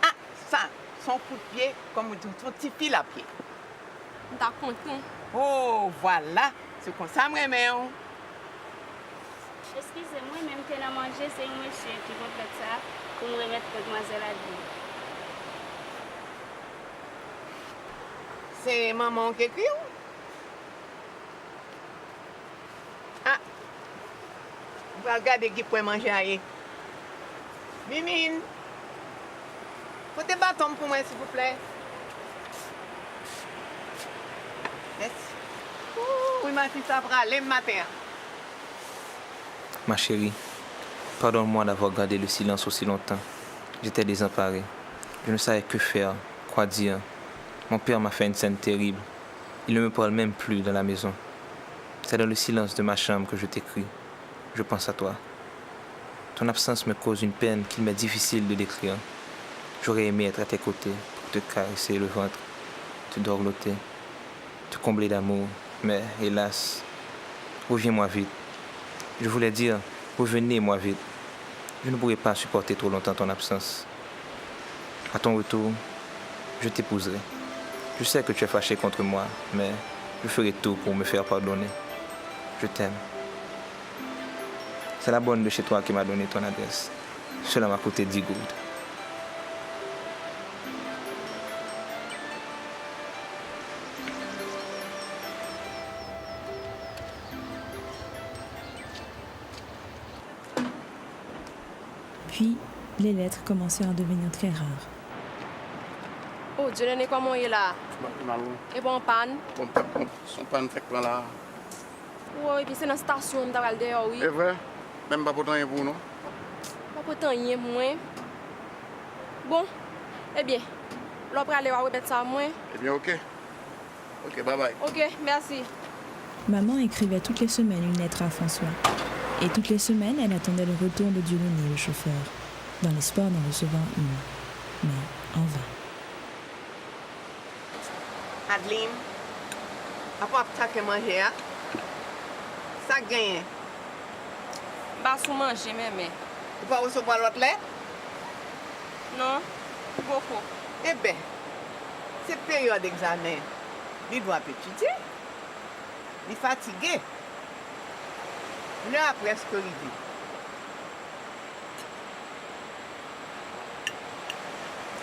Ah, ça, son coup de pied, comme son petit fil à pied. T'as content? Oh, voilà. C'est comme ça, moi, mais. Excusez-moi, même que la manger, c'est un monsieur qui va faire ça pour me remettre mademoiselle Adeline. C'est maman qui écrit? Ah, on va regarder qui peut manger ailleurs. Mimine, faut des bâtons pour moi, s'il vous plaît. Merci. Oui, ma fille, ça va aller le matin. Ma chérie, pardonne-moi d'avoir gardé le silence aussi longtemps. J'étais désemparé. Je ne savais que faire, quoi dire. Mon père m'a fait une scène terrible. Il ne me parle même plus dans la maison. C'est dans le silence de ma chambre que je t'écris. Je pense à toi. Ton absence me cause une peine qu'il m'est difficile de décrire. J'aurais aimé être à tes côtés pour te caresser le ventre, te dorloter, te combler d'amour. Mais hélas, reviens-moi vite. Je voulais dire, revenez-moi vite. Je ne pourrai pas supporter trop longtemps ton absence. À ton retour, je t'épouserai. Je sais que tu es fâché contre moi, mais je ferai tout pour me faire pardonner. Je t'aime. C'est la bonne de chez toi qui m'a donné ton adresse. Cela m'a coûté 10 gourdes. Puis, les lettres commencèrent à devenir très rares. Oh, Dieu, n'est comment il est là? Et bon, panne? Bon, son panne fait quoi là? Oui, et puis c'est dans la station, on va dehors, oui. C'est vrai? Même pas pour rien pour non? Pas pour rien, moi. Bon, eh bien, l'on va aller remettre ça à moi. Eh bien, ok. Ok, bye bye. Ok, merci. Maman écrivait toutes les semaines une lettre à François. Et toutes les semaines, elle attendait le retour de Dieudonné, le chauffeur, dans l'espoir d'en recevoir une. Mais en vain. Adeline, après ça que manger, ça gagne. Pas sous manger, mais. Tu vas recevoir l'autre lettre? Non, beaucoup. Eh bien, c'est période d'examen. Il doit étudier. Il est fatigué. L'heure a presque arrivé.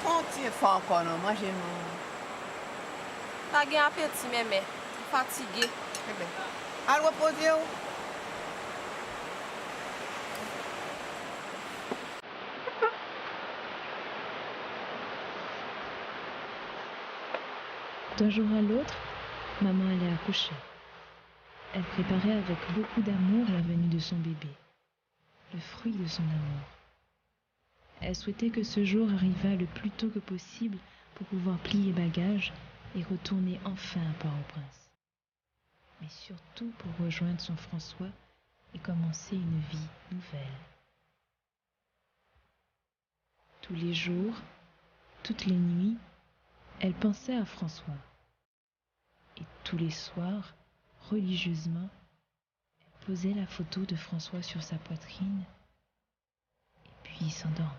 On tient fort encore, non? Mangez non. Pas gain appétit, mais fatigué. Eh bien, à reposer. D'un jour à l'autre, maman allait accoucher. Elle préparait avec beaucoup d'amour la venue de son bébé, le fruit de son amour. Elle souhaitait que ce jour arrivât le plus tôt que possible pour pouvoir plier bagages et retourner enfin à Port-au-Prince. Mais surtout pour rejoindre son François et commencer une vie nouvelle. Tous les jours, toutes les nuits, elle pensait à François. Et tous les soirs, religieusement, elle posait la photo de François sur sa poitrine et puis s'endormait.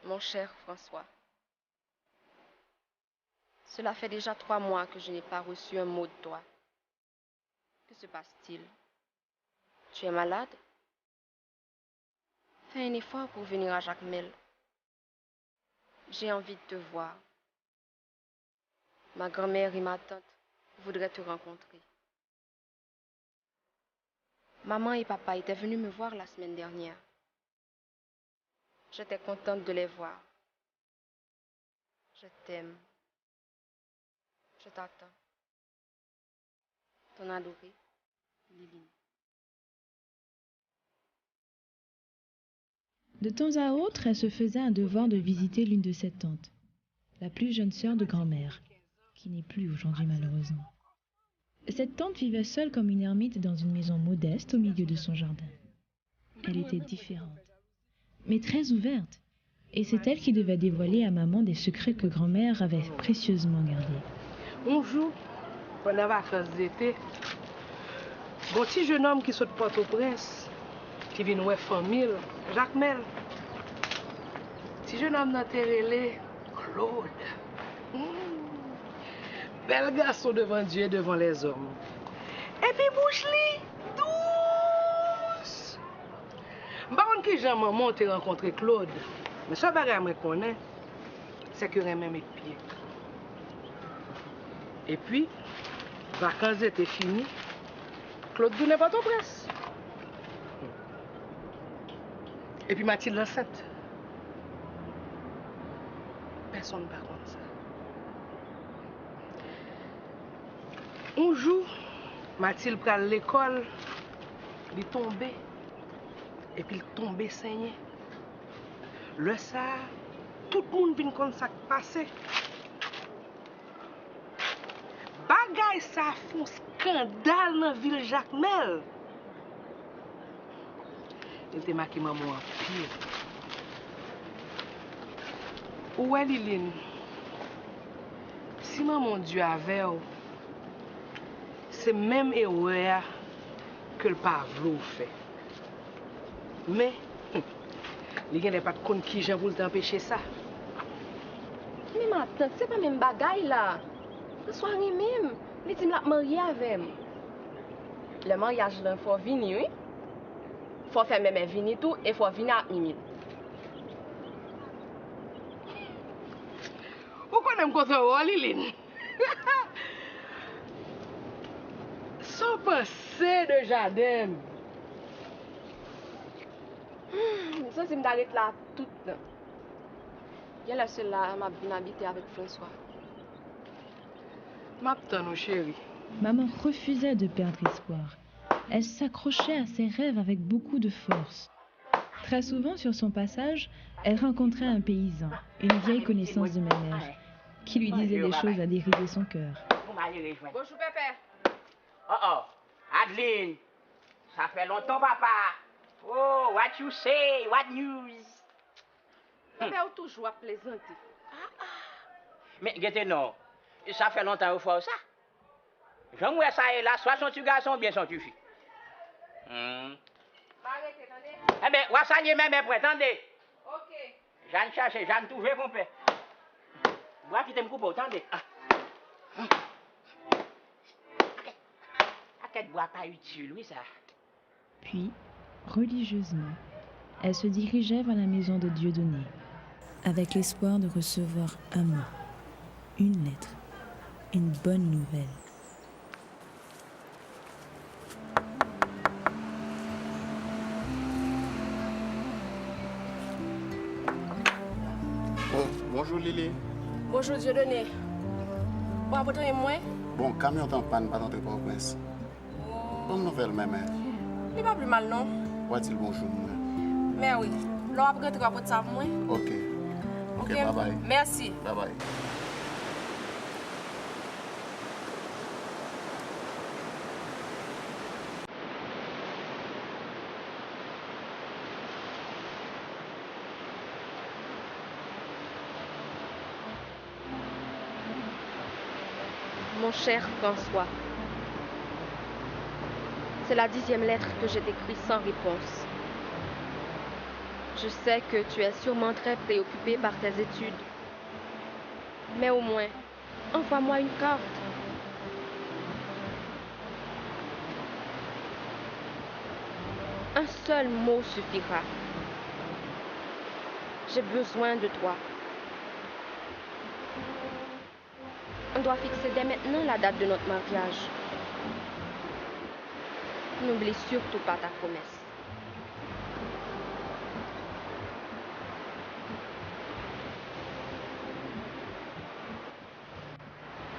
Mon cher François, cela fait déjà 3 mois que je n'ai pas reçu un mot de toi. Que se passe-t-il? Tu es malade? Fais un effort pour venir à Jacmel. J'ai envie de te voir. Ma grand-mère et ma tante voudraient te rencontrer. Maman et papa étaient venus me voir la semaine dernière. J'étais contente de les voir. Je t'aime. Je t'attends. Ton adorée, Liline. De temps à autre, elle se faisait un devoir de visiter l'une de ses tantes, la plus jeune sœur de grand-mère, qui n'est plus aujourd'hui malheureusement. Cette tante vivait seule comme une ermite dans une maison modeste au milieu de son jardin. Elle était différente, mais très ouverte, et c'est elle qui devait dévoiler à maman des secrets que grand-mère avait précieusement gardés. Bonjour, pendant les vacances d'été, bon petit jeune homme qui saute Port-au-Prince, qui vient voir famille, Jacmel. Petit jeune homme dans Terrelé, Claude. Bel garçon devant Dieu et devant les hommes. Et puis bouche-li, douce. Par contre, que j'ai maman te rencontré Claude, mais ça bagage me connaît, c'est que j'ai même pied. Et puis, vacances étaient finies, Claude donnait pas ton presse. Et puis Mathilde l'enceinte. Personne ne va contre ça. Un jour, Mathilde prend l'école, il est tombé. Et puis il est tombé saigné. Le ça, tout le monde vient comme ça passer. Bagay ça font scandale dans la ville Jacmel. Il était marqué maman en pire. Où est Liline? Si maman Dieu avait, c'est même erreur que le Pavlo fait. Mais, il n'y a pas de compte qui j'ai voulu t'empêcher ça. Mais ma tante, c'est pas même bagaille là. Ce soir même, les tim la marié avec. Le mariage là, faut venir, oui. Faut faire même venir tout et faut venir à Mimile. Pourquoi n'aime pas ça, Liline? Sans penser de jardin. Ça, c'est m'arrête là tout. Il y a la seule là, m'a bien habité avec François. M'attends, chérie. Maman refusait de perdre espoir. Elle s'accrochait à ses rêves avec beaucoup de force. Très souvent, sur son passage, elle rencontrait un paysan, une vieille connaissance de ma mère, qui lui disait des choses à dérider son cœur. Bonjour, pépé. Oh, Adeline, ça fait longtemps, papa. Oh, what you say, what news? Papa, ou toujours à plaisanter. Mais, gete non, ça fait longtemps qu'il faut ça. J'aime ça et là, soit son-tu garçon, bien son-tu fille. Eh bien, on va s'allier même, attendez. Ok. J'en cherche, j'en trouve, mon père. Moi qui t'aime couper, attendez. Quel bois pas utile, oui, ça. Puis, religieusement, elle se dirigeait vers la maison de Dieudonné, avec l'espoir de recevoir un mot, une lettre, une bonne nouvelle. Bonjour Lily. Bonjour Dieudonné. Bon, à votre moi? Bon, camion en panne, pas d'entrer pour Prince. Bonne nouvelle, maman. Il va plus mal, non? Voit-il bonjour, moi? Mais oui. L'on va rentrer à votre salle, moi. Ok. Ok, bye bye. Merci. Bye bye. Mon cher François, c'est la 10e lettre que j'ai écrite sans réponse. Je sais que tu es sûrement très préoccupé par tes études. Mais au moins, envoie-moi une carte. Un seul mot suffira. J'ai besoin de toi. On doit fixer dès maintenant la date de notre mariage. N'oublie surtout pas ta promesse.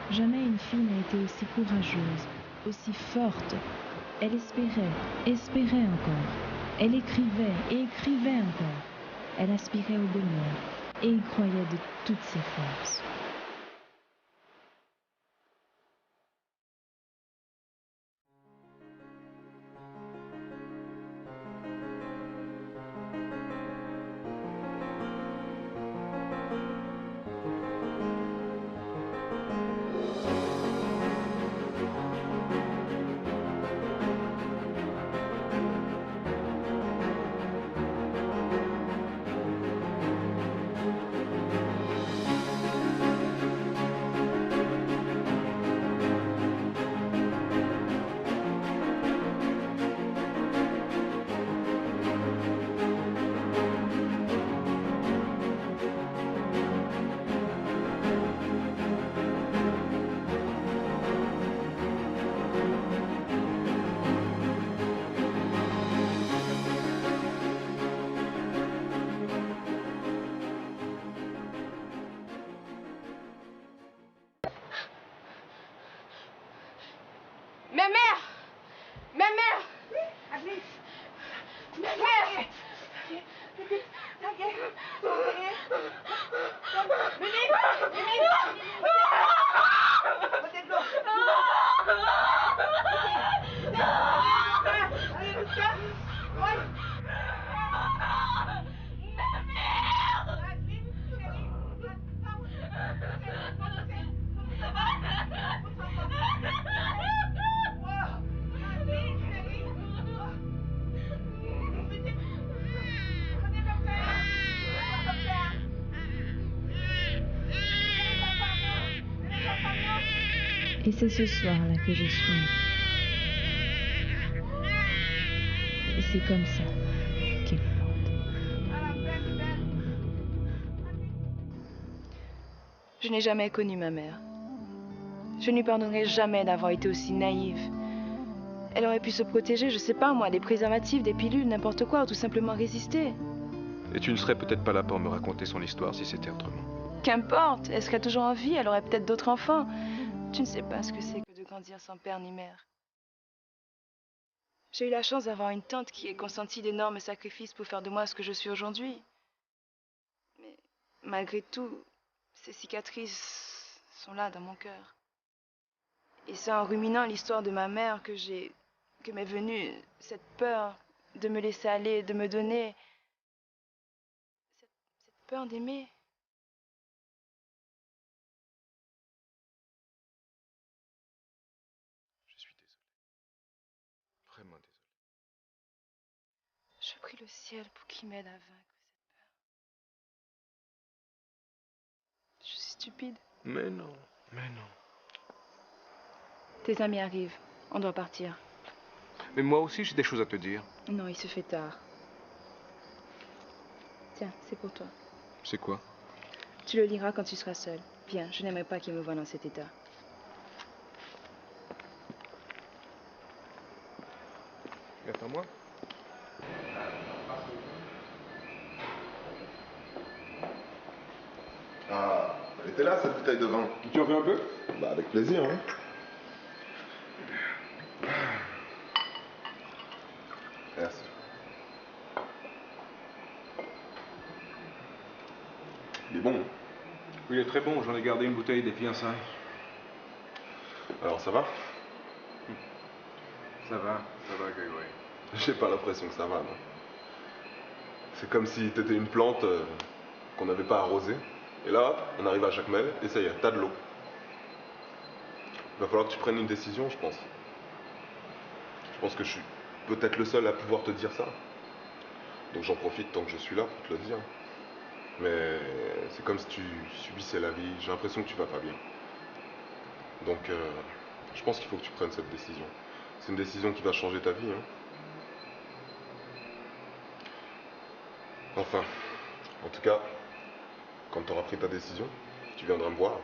Jamais une fille n'a été aussi courageuse, aussi forte. Elle espérait encore. Elle écrivait et écrivait encore. Elle aspirait au bonheur et y croyait de toutes ses forces. Et c'est ce soir-là que je suis née. Et c'est comme ça qu'il plante. Je n'ai jamais connu ma mère. Je ne lui pardonnerai jamais d'avoir été aussi naïve. Elle aurait pu se protéger, je sais pas moi, des préservatifs, des pilules, n'importe quoi, ou tout simplement résister. Et tu ne serais peut-être pas là pour me raconter son histoire si c'était autrement. Qu'importe, elle serait toujours en vie, elle aurait peut-être d'autres enfants. Tu ne sais pas ce que c'est que de grandir sans père ni mère. J'ai eu la chance d'avoir une tante qui ait consenti d'énormes sacrifices pour faire de moi ce que je suis aujourd'hui. Mais malgré tout, ces cicatrices sont là dans mon cœur. Et c'est en ruminant l'histoire de ma mère que m'est venue cette peur de me laisser aller, de me donner cette Peur d'aimer. Je suis désolé. Vraiment désolé. Je prie le ciel pour qu'il m'aide à vaincre cette peur. Je suis stupide. Mais non. Mais non. Tes amis arrivent. On doit partir. Mais moi aussi, j'ai des choses à te dire. Non, il se fait tard. Tiens, c'est pour toi. C'est quoi? Tu le liras quand tu seras seul. Viens, je n'aimerais pas qu'il me voie dans cet état. Attends-moi. Ah, elle était là, cette bouteille de vin. Tu en veux un peu? Bah, avec plaisir, hein. Merci. Il est bon, hein? Oui, il est très bon. J'en ai gardé une bouteille des fiançailles. Alors, ça va? Ça va, Grégory. J'ai pas l'impression que ça va, non. C'est comme si t'étais une plante qu'on n'avait pas arrosée. Et là, on arrive à Jacmel et ça y est, t'as de l'eau. Il va falloir que tu prennes une décision, je pense. Je pense que je suis peut-être le seul à pouvoir te dire ça. Donc j'en profite tant que je suis là pour te le dire. Mais c'est comme si tu subissais la vie. J'ai l'impression que tu vas pas bien. Donc je pense qu'il faut que tu prennes cette décision. C'est une décision qui va changer ta vie, hein. Enfin, en tout cas, quand tu auras pris ta décision, tu viendras me voir.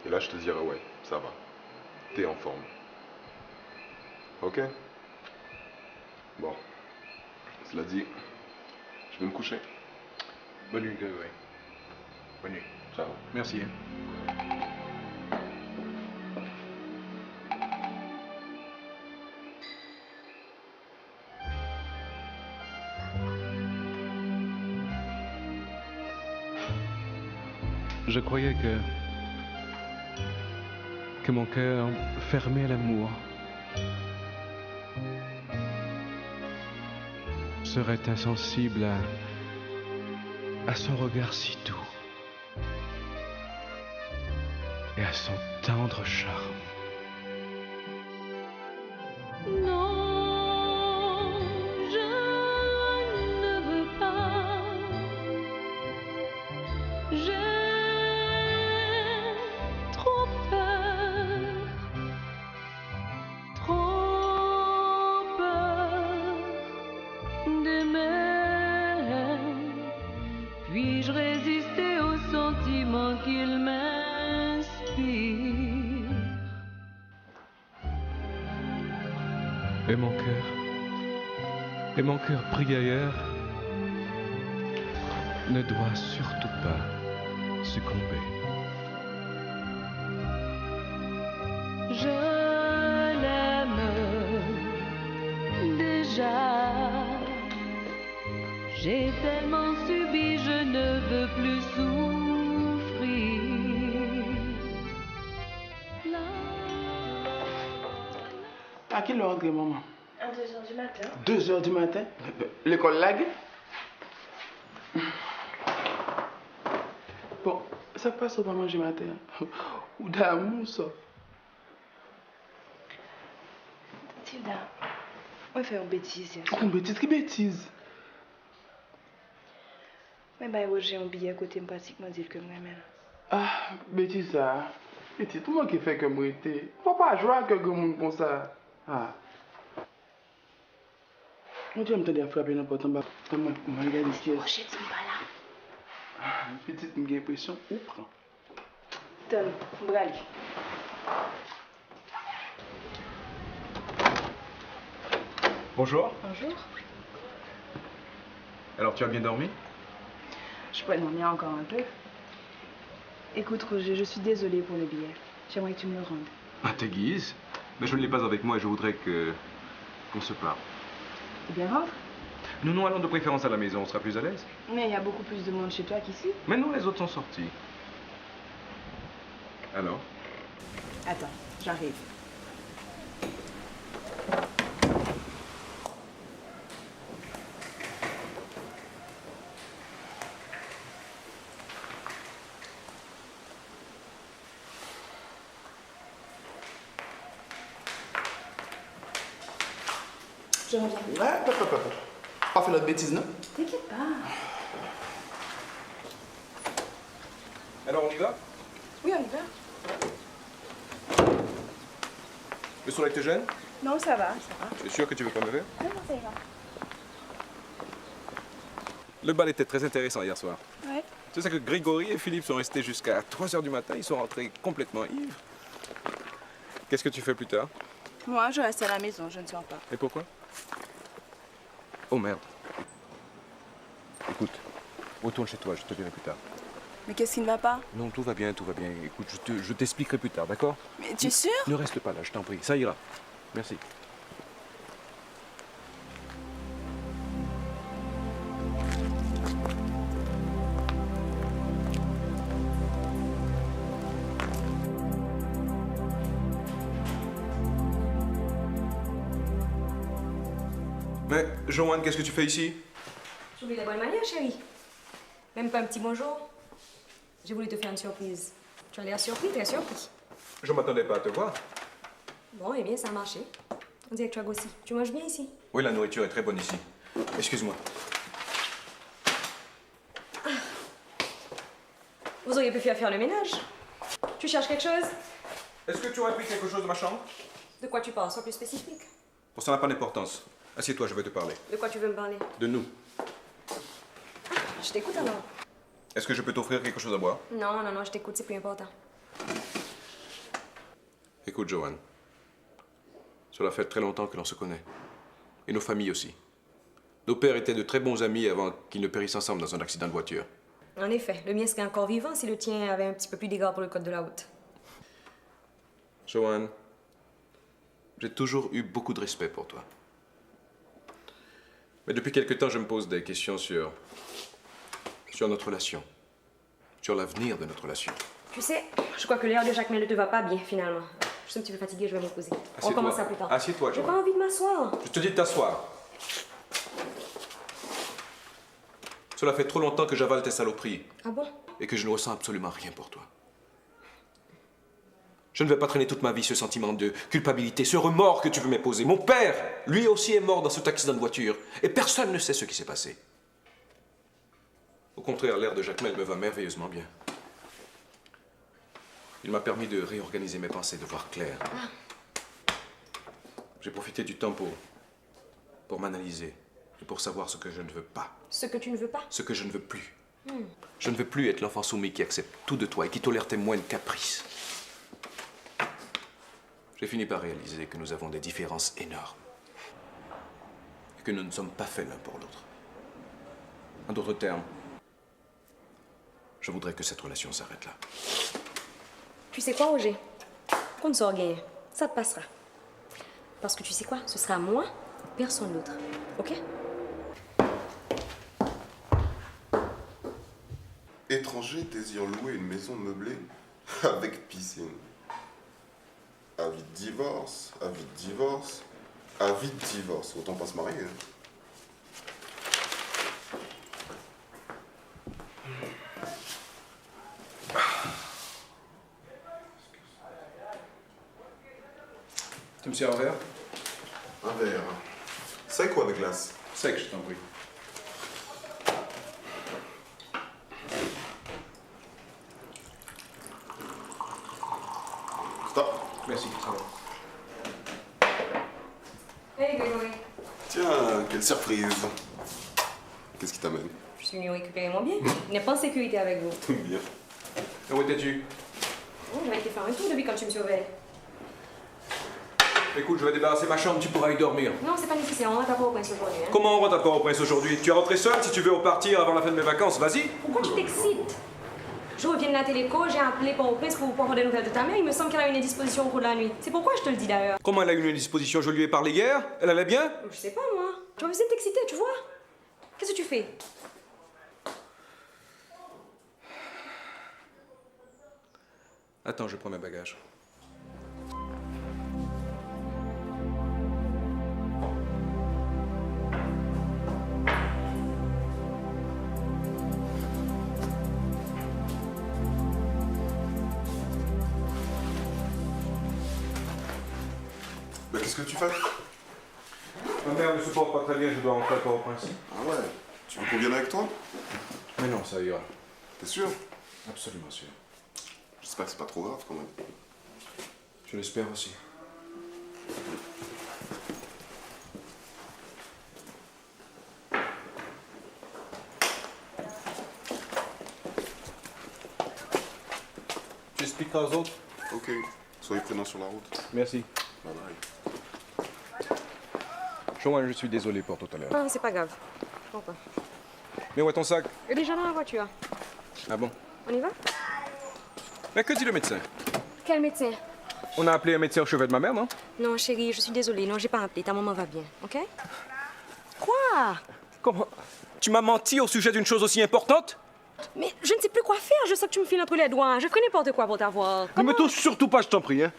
Et là, je te dirai, ouais, ça va. T'es en forme. Ok? Bon. Cela dit, je vais me coucher. Bonne nuit, Grégory. Bonne nuit. Ciao. Merci. Je croyais que mon cœur fermé à l'amour serait insensible à son regard si doux et à son tendre charme. Non, je ne veux pas. J'ai trop peur d'aimer. Puis-je résister aux sentiments qu'il m'inspire? Et mon cœur pris ailleurs, ne doit surtout pas succomber. Je l'aime déjà. J'ai tellement subi, je ne veux plus souffrir. À quelle heure rentrez, maman? À 2h du matin. 2h du matin? L'école lag? Bon, ça passe au pas manger matin. Ou d'amour, ça. Tilda, on va faire une bêtise. Une bêtise? Qui bêtise? Mais j'ai un billet à côté, je pratiquement dire que moi même. Ah, bêtise ça. Bêtise, tout le monde qui fait que moi était. Faut pas jouer avec un monde comme ça. Ah. On dit que je me frapper n'importe quoi. Moi, je vais regarder ce qui est. Oh, je ne suis pas là. Ah, petite, j'ai l'impression. Où prend? Tom, Brali. Bonjour. Bonjour. Alors, tu as bien dormi? Je pourrais dormir encore un peu. Écoute, Roger, je suis désolée pour le billet. J'aimerais que tu me le rendes. À tes guises. Mais je ne l'ai pas avec moi et je voudrais qu'on se parle. Eh bien, rentre. Nous allons de préférence à la maison, on sera plus à l'aise. Mais il y a beaucoup plus de monde chez toi qu'ici. Mais non, les autres sont sortis. Alors? Attends, j'arrive. Je reviens. Ouais, pas fait notre bêtise, non? T'inquiète pas. Alors on y va? Oui, on y va. Le soleil te gêne? Non, ça va, ça va. Tu es sûr que tu veux pas me lever? Non, ça ira. Le bal était très intéressant hier soir. Ouais. Tu sais que Grégory et Philippe sont restés jusqu'à 3 h du matin, ils sont rentrés complètement ivres. Qu'est-ce que tu fais plus tard? Moi, je reste à la maison, je ne sors pas. Et pourquoi? Oh merde. Écoute, retourne chez toi, je te dirai plus tard. Mais qu'est-ce qui ne va pas? Non, tout va bien, tout va bien. Écoute, je t'expliquerai plus tard, d'accord? Mais tu es sûr? Ne reste pas là, je t'en prie, ça ira. Merci. Mais, Joanne, qu'est-ce que tu fais ici? J'oublie la bonne manière, chérie. Même pas un petit bonjour. J'ai voulu te faire une surprise. Tu as l'air surpris, très surpris. Je m'attendais pas à te voir. Bon, eh bien, ça a marché. On dirait que tu as grossi. Tu manges bien ici? Oui, la nourriture est très bonne ici. Excuse-moi. Vous auriez pu faire le ménage. Tu cherches quelque chose? Est-ce que tu aurais pris quelque chose de ma chambre? De quoi tu parles? Sois plus spécifique. Bon, ça n'a pas d'importance. Assieds-toi, je vais te parler. De quoi tu veux me parler? De nous. Je t'écoute alors. Est-ce que je peux t'offrir quelque chose à boire? Non, non, non, je t'écoute, c'est plus important. Écoute, Joanne. Cela fait très longtemps que l'on se connaît. Et nos familles aussi. Nos pères étaient de très bons amis avant qu'ils ne périssent ensemble dans un accident de voiture. En effet, le mien serait encore vivant si le tien avait un petit peu plus d'égard pour le code de la route. Joanne, j'ai toujours eu beaucoup de respect pour toi. Mais depuis quelque temps, je me pose des questions sur notre relation. Sur l'avenir de notre relation. Tu sais, je crois que l'air de Jacquemin ne te va pas bien, finalement. Je suis un petit peu fatiguée, je vais me reposer. On commence ça plus tard. Assieds-toi, J'ai Joanne. pas envie de m'asseoir. Je te dis de t'asseoir. Cela fait trop longtemps que j'avale tes saloperies. Ah bon? Et que je ne ressens absolument rien pour toi. Je ne vais pas traîner toute ma vie ce sentiment de culpabilité, ce remords que tu veux m'imposer. Mon père, lui aussi, est mort dans cet accident de voiture. Et personne ne sait ce qui s'est passé. Au contraire, l'air de Jacquemin me va merveilleusement bien. Il m'a permis de réorganiser mes pensées, de voir clair. J'ai profité du temps pour m'analyser et pour savoir ce que je ne veux pas. Ce que tu ne veux pas? Ce que je ne veux plus. Je ne veux plus être l'enfant soumis qui accepte tout de toi et qui tolère tes moindres caprices. J'ai fini par réaliser que nous avons des différences énormes. Et que nous ne sommes pas faits l'un pour l'autre. En d'autres termes, je voudrais que cette relation s'arrête là. Tu sais quoi, Roger? Qu'on sort gagner. Ça te passera. Parce que tu sais quoi? Ce sera moi, personne d'autre. Ok? Étranger désire louer une maison meublée avec piscine. Avis de divorce, avis de divorce, avis de divorce. Autant pas se marier. Hein. Tu me sers un verre? Un verre. Sec ou avec glace? Sec, je t'en prie. Stop. Merci, ça va. Hey, Grégory. Tiens, quelle surprise. Qu'est-ce qui t'amène? Je suis venue récupérer mon bien. Il n'est pas en sécurité avec vous. Bien. Et où étais-tu? Oh, j'avais été faire un tour depuis quand tu me surveilles. Écoute, je vais débarrasser ma chambre, tu pourras y dormir. Non, c'est pas nécessaire, on rentre à Port-au-Prince aujourd'hui. Hein. Comment on rentre à Port-au-Prince aujourd'hui? Tu es rentré seul si tu veux repartir avant la fin de mes vacances, vas-y. Pourquoi tu t'excites? Je reviens de la téléco, j'ai appelé Port-au-Prince pour avoir des nouvelles de ta mère. Il me semble qu'elle a une indisposition au cours de la nuit. C'est pourquoi je te le dis d'ailleurs. Comment elle a eu une indisposition? Je lui ai parlé hier? Elle allait bien? Je sais pas moi. Tu vas essayer de t'exciter, tu vois? Qu'est-ce que tu fais? Attends, je prends mes bagages. Bah, qu'est-ce que tu fais? Ma mère ne se porte pas très bien, je dois rentrer à Port-au-Prince. Ah ouais? Tu veux qu'on vienne avec toi? Mais non, ça ira. T'es sûr? Absolument sûr. J'espère que c'est pas trop grave quand même. Je l'espère aussi. Tu expliqueras aux autres? Ok. Soyez prudents sur la route. Merci. Bye bye. Joanne, je suis désolé pour tout à l'heure. Ah, c'est pas grave. Je comprends. Mais où est ton sac? Il est déjà dans la voiture. Ah bon? On y va? Mais que dit le médecin? Quel médecin? On a appelé un médecin au chevet de ma mère, non? Non, chérie, je suis désolée. Non, j'ai pas appelé. Ta maman va bien, ok? Quoi? Comment? Tu m'as menti au sujet d'une chose aussi importante? Mais je ne sais plus quoi faire. Je sais que tu me files entre les doigts. Je ferai n'importe quoi pour t'avoir. Ne me touche surtout pas, je t'en prie, hein?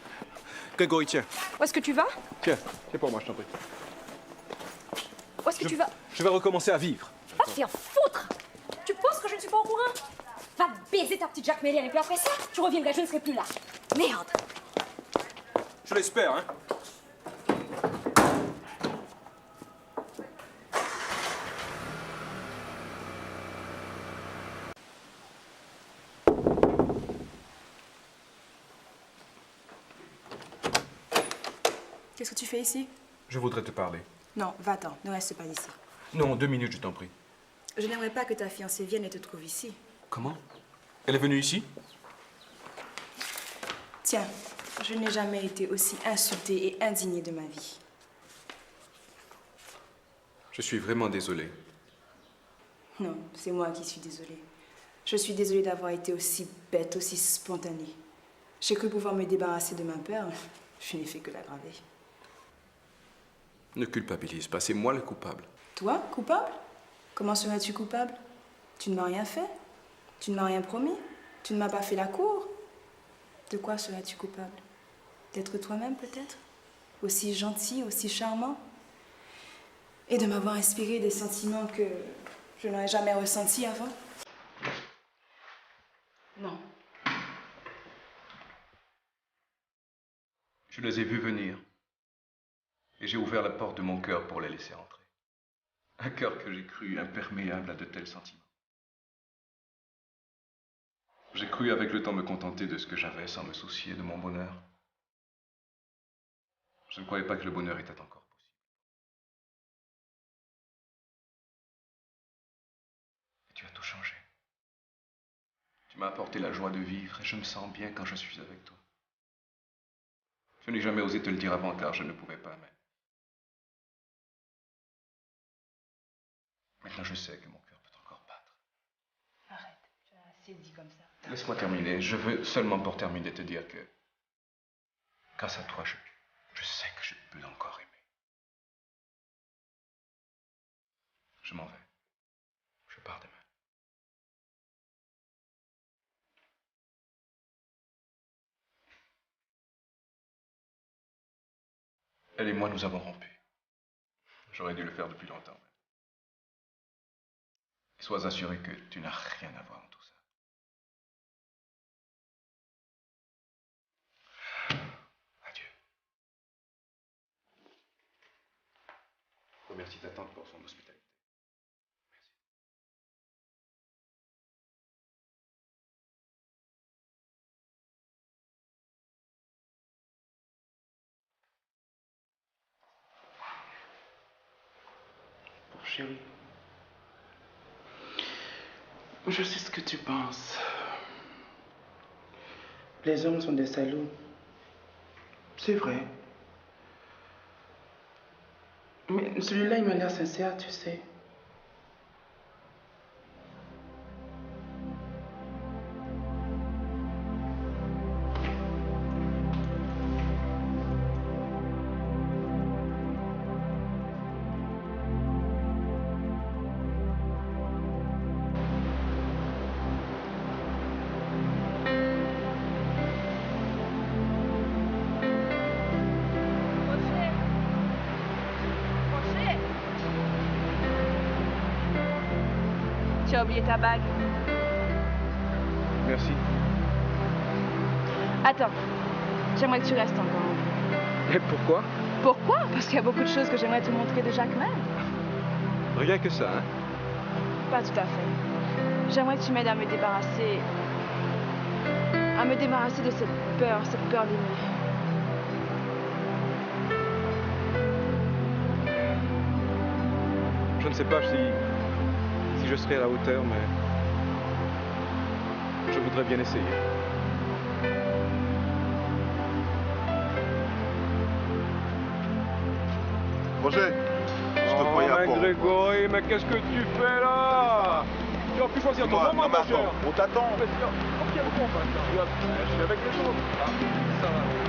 Grégory, tiens. Où est-ce que tu vas? Tiens, c'est pour moi, je t'en prie. Où est-ce que tu vas? Je vais recommencer à vivre. Va te faire foutre! Tu penses que je ne suis pas au courant? Va baiser ta petite Jacques Mélène et puis après ça, tu reviendras, je ne serai plus là. Merde! Je l'espère, hein? Qu'est-ce que tu fais ici? Je voudrais te parler. Non, va-t'en, ne reste pas ici. Non, 2 minutes, je t'en prie. Je n'aimerais pas que ta fiancée vienne et te trouve ici. Comment? Elle est venue ici? Tiens, je n'ai jamais été aussi insultée et indignée de ma vie. Je suis vraiment désolé. Non, c'est moi qui suis désolée. Je suis désolée d'avoir été aussi bête, aussi spontanée. J'ai cru pouvoir me débarrasser de ma peur. Je n'ai fait que l'aggraver. Ne culpabilise pas, c'est moi le coupable. Toi, coupable? Comment serais-tu coupable? Tu ne m'as rien fait? Tu ne m'as rien promis? Tu ne m'as pas fait la cour? De quoi serais-tu coupable? D'être toi-même peut-être? Aussi gentil, aussi charmant? Et de m'avoir inspiré des sentiments que je n'aurais jamais ressentis avant? Non. Je les ai vus venir. Et j'ai ouvert la porte de mon cœur pour les laisser entrer. Un cœur que j'ai cru imperméable à de tels sentiments. J'ai cru avec le temps me contenter de ce que j'avais sans me soucier de mon bonheur. Je ne croyais pas que le bonheur était encore possible. Et tu as tout changé. Tu m'as apporté la joie de vivre et je me sens bien quand je suis avec toi. Je n'ai jamais osé te le dire avant car je ne pouvais pas, mais... Maintenant, je sais que mon cœur peut encore battre. Arrête, tu as assez dit comme ça. Laisse-moi terminer. Je veux seulement pour terminer te dire que, grâce à toi, je sais que je peux encore aimer. Je m'en vais. Je pars demain. Elle et moi, nous avons rompu. J'aurais dû le faire depuis longtemps. Sois assuré que tu n'as rien à voir dans tout ça. Adieu. Remercie ta tante pour son hospitalité. Bon, chérie. Je sais ce que tu penses. Les hommes sont des salauds. C'est vrai. Mais celui-là, il m'a l'air sincère, tu sais. Tu as oublié ta bague. Merci. Attends, j'aimerais que tu restes encore. Et pourquoi? Pourquoi? Parce qu'il y a beaucoup de choses que j'aimerais te montrer de Jacquemin. Rien que ça, hein? Pas tout à fait. J'aimerais que tu m'aides à me débarrasser de cette peur d'aimer. Je ne sais pas si je serai à la hauteur, mais je voudrais bien essayer. Roger, je te croyais à mais fond. Grégory, mais qu'est-ce que tu fais là? Tu aurais pu choisir ton moment, mon cher. On t'attend. Ok, on passe. Je suis avec les autres. Ah, ça va.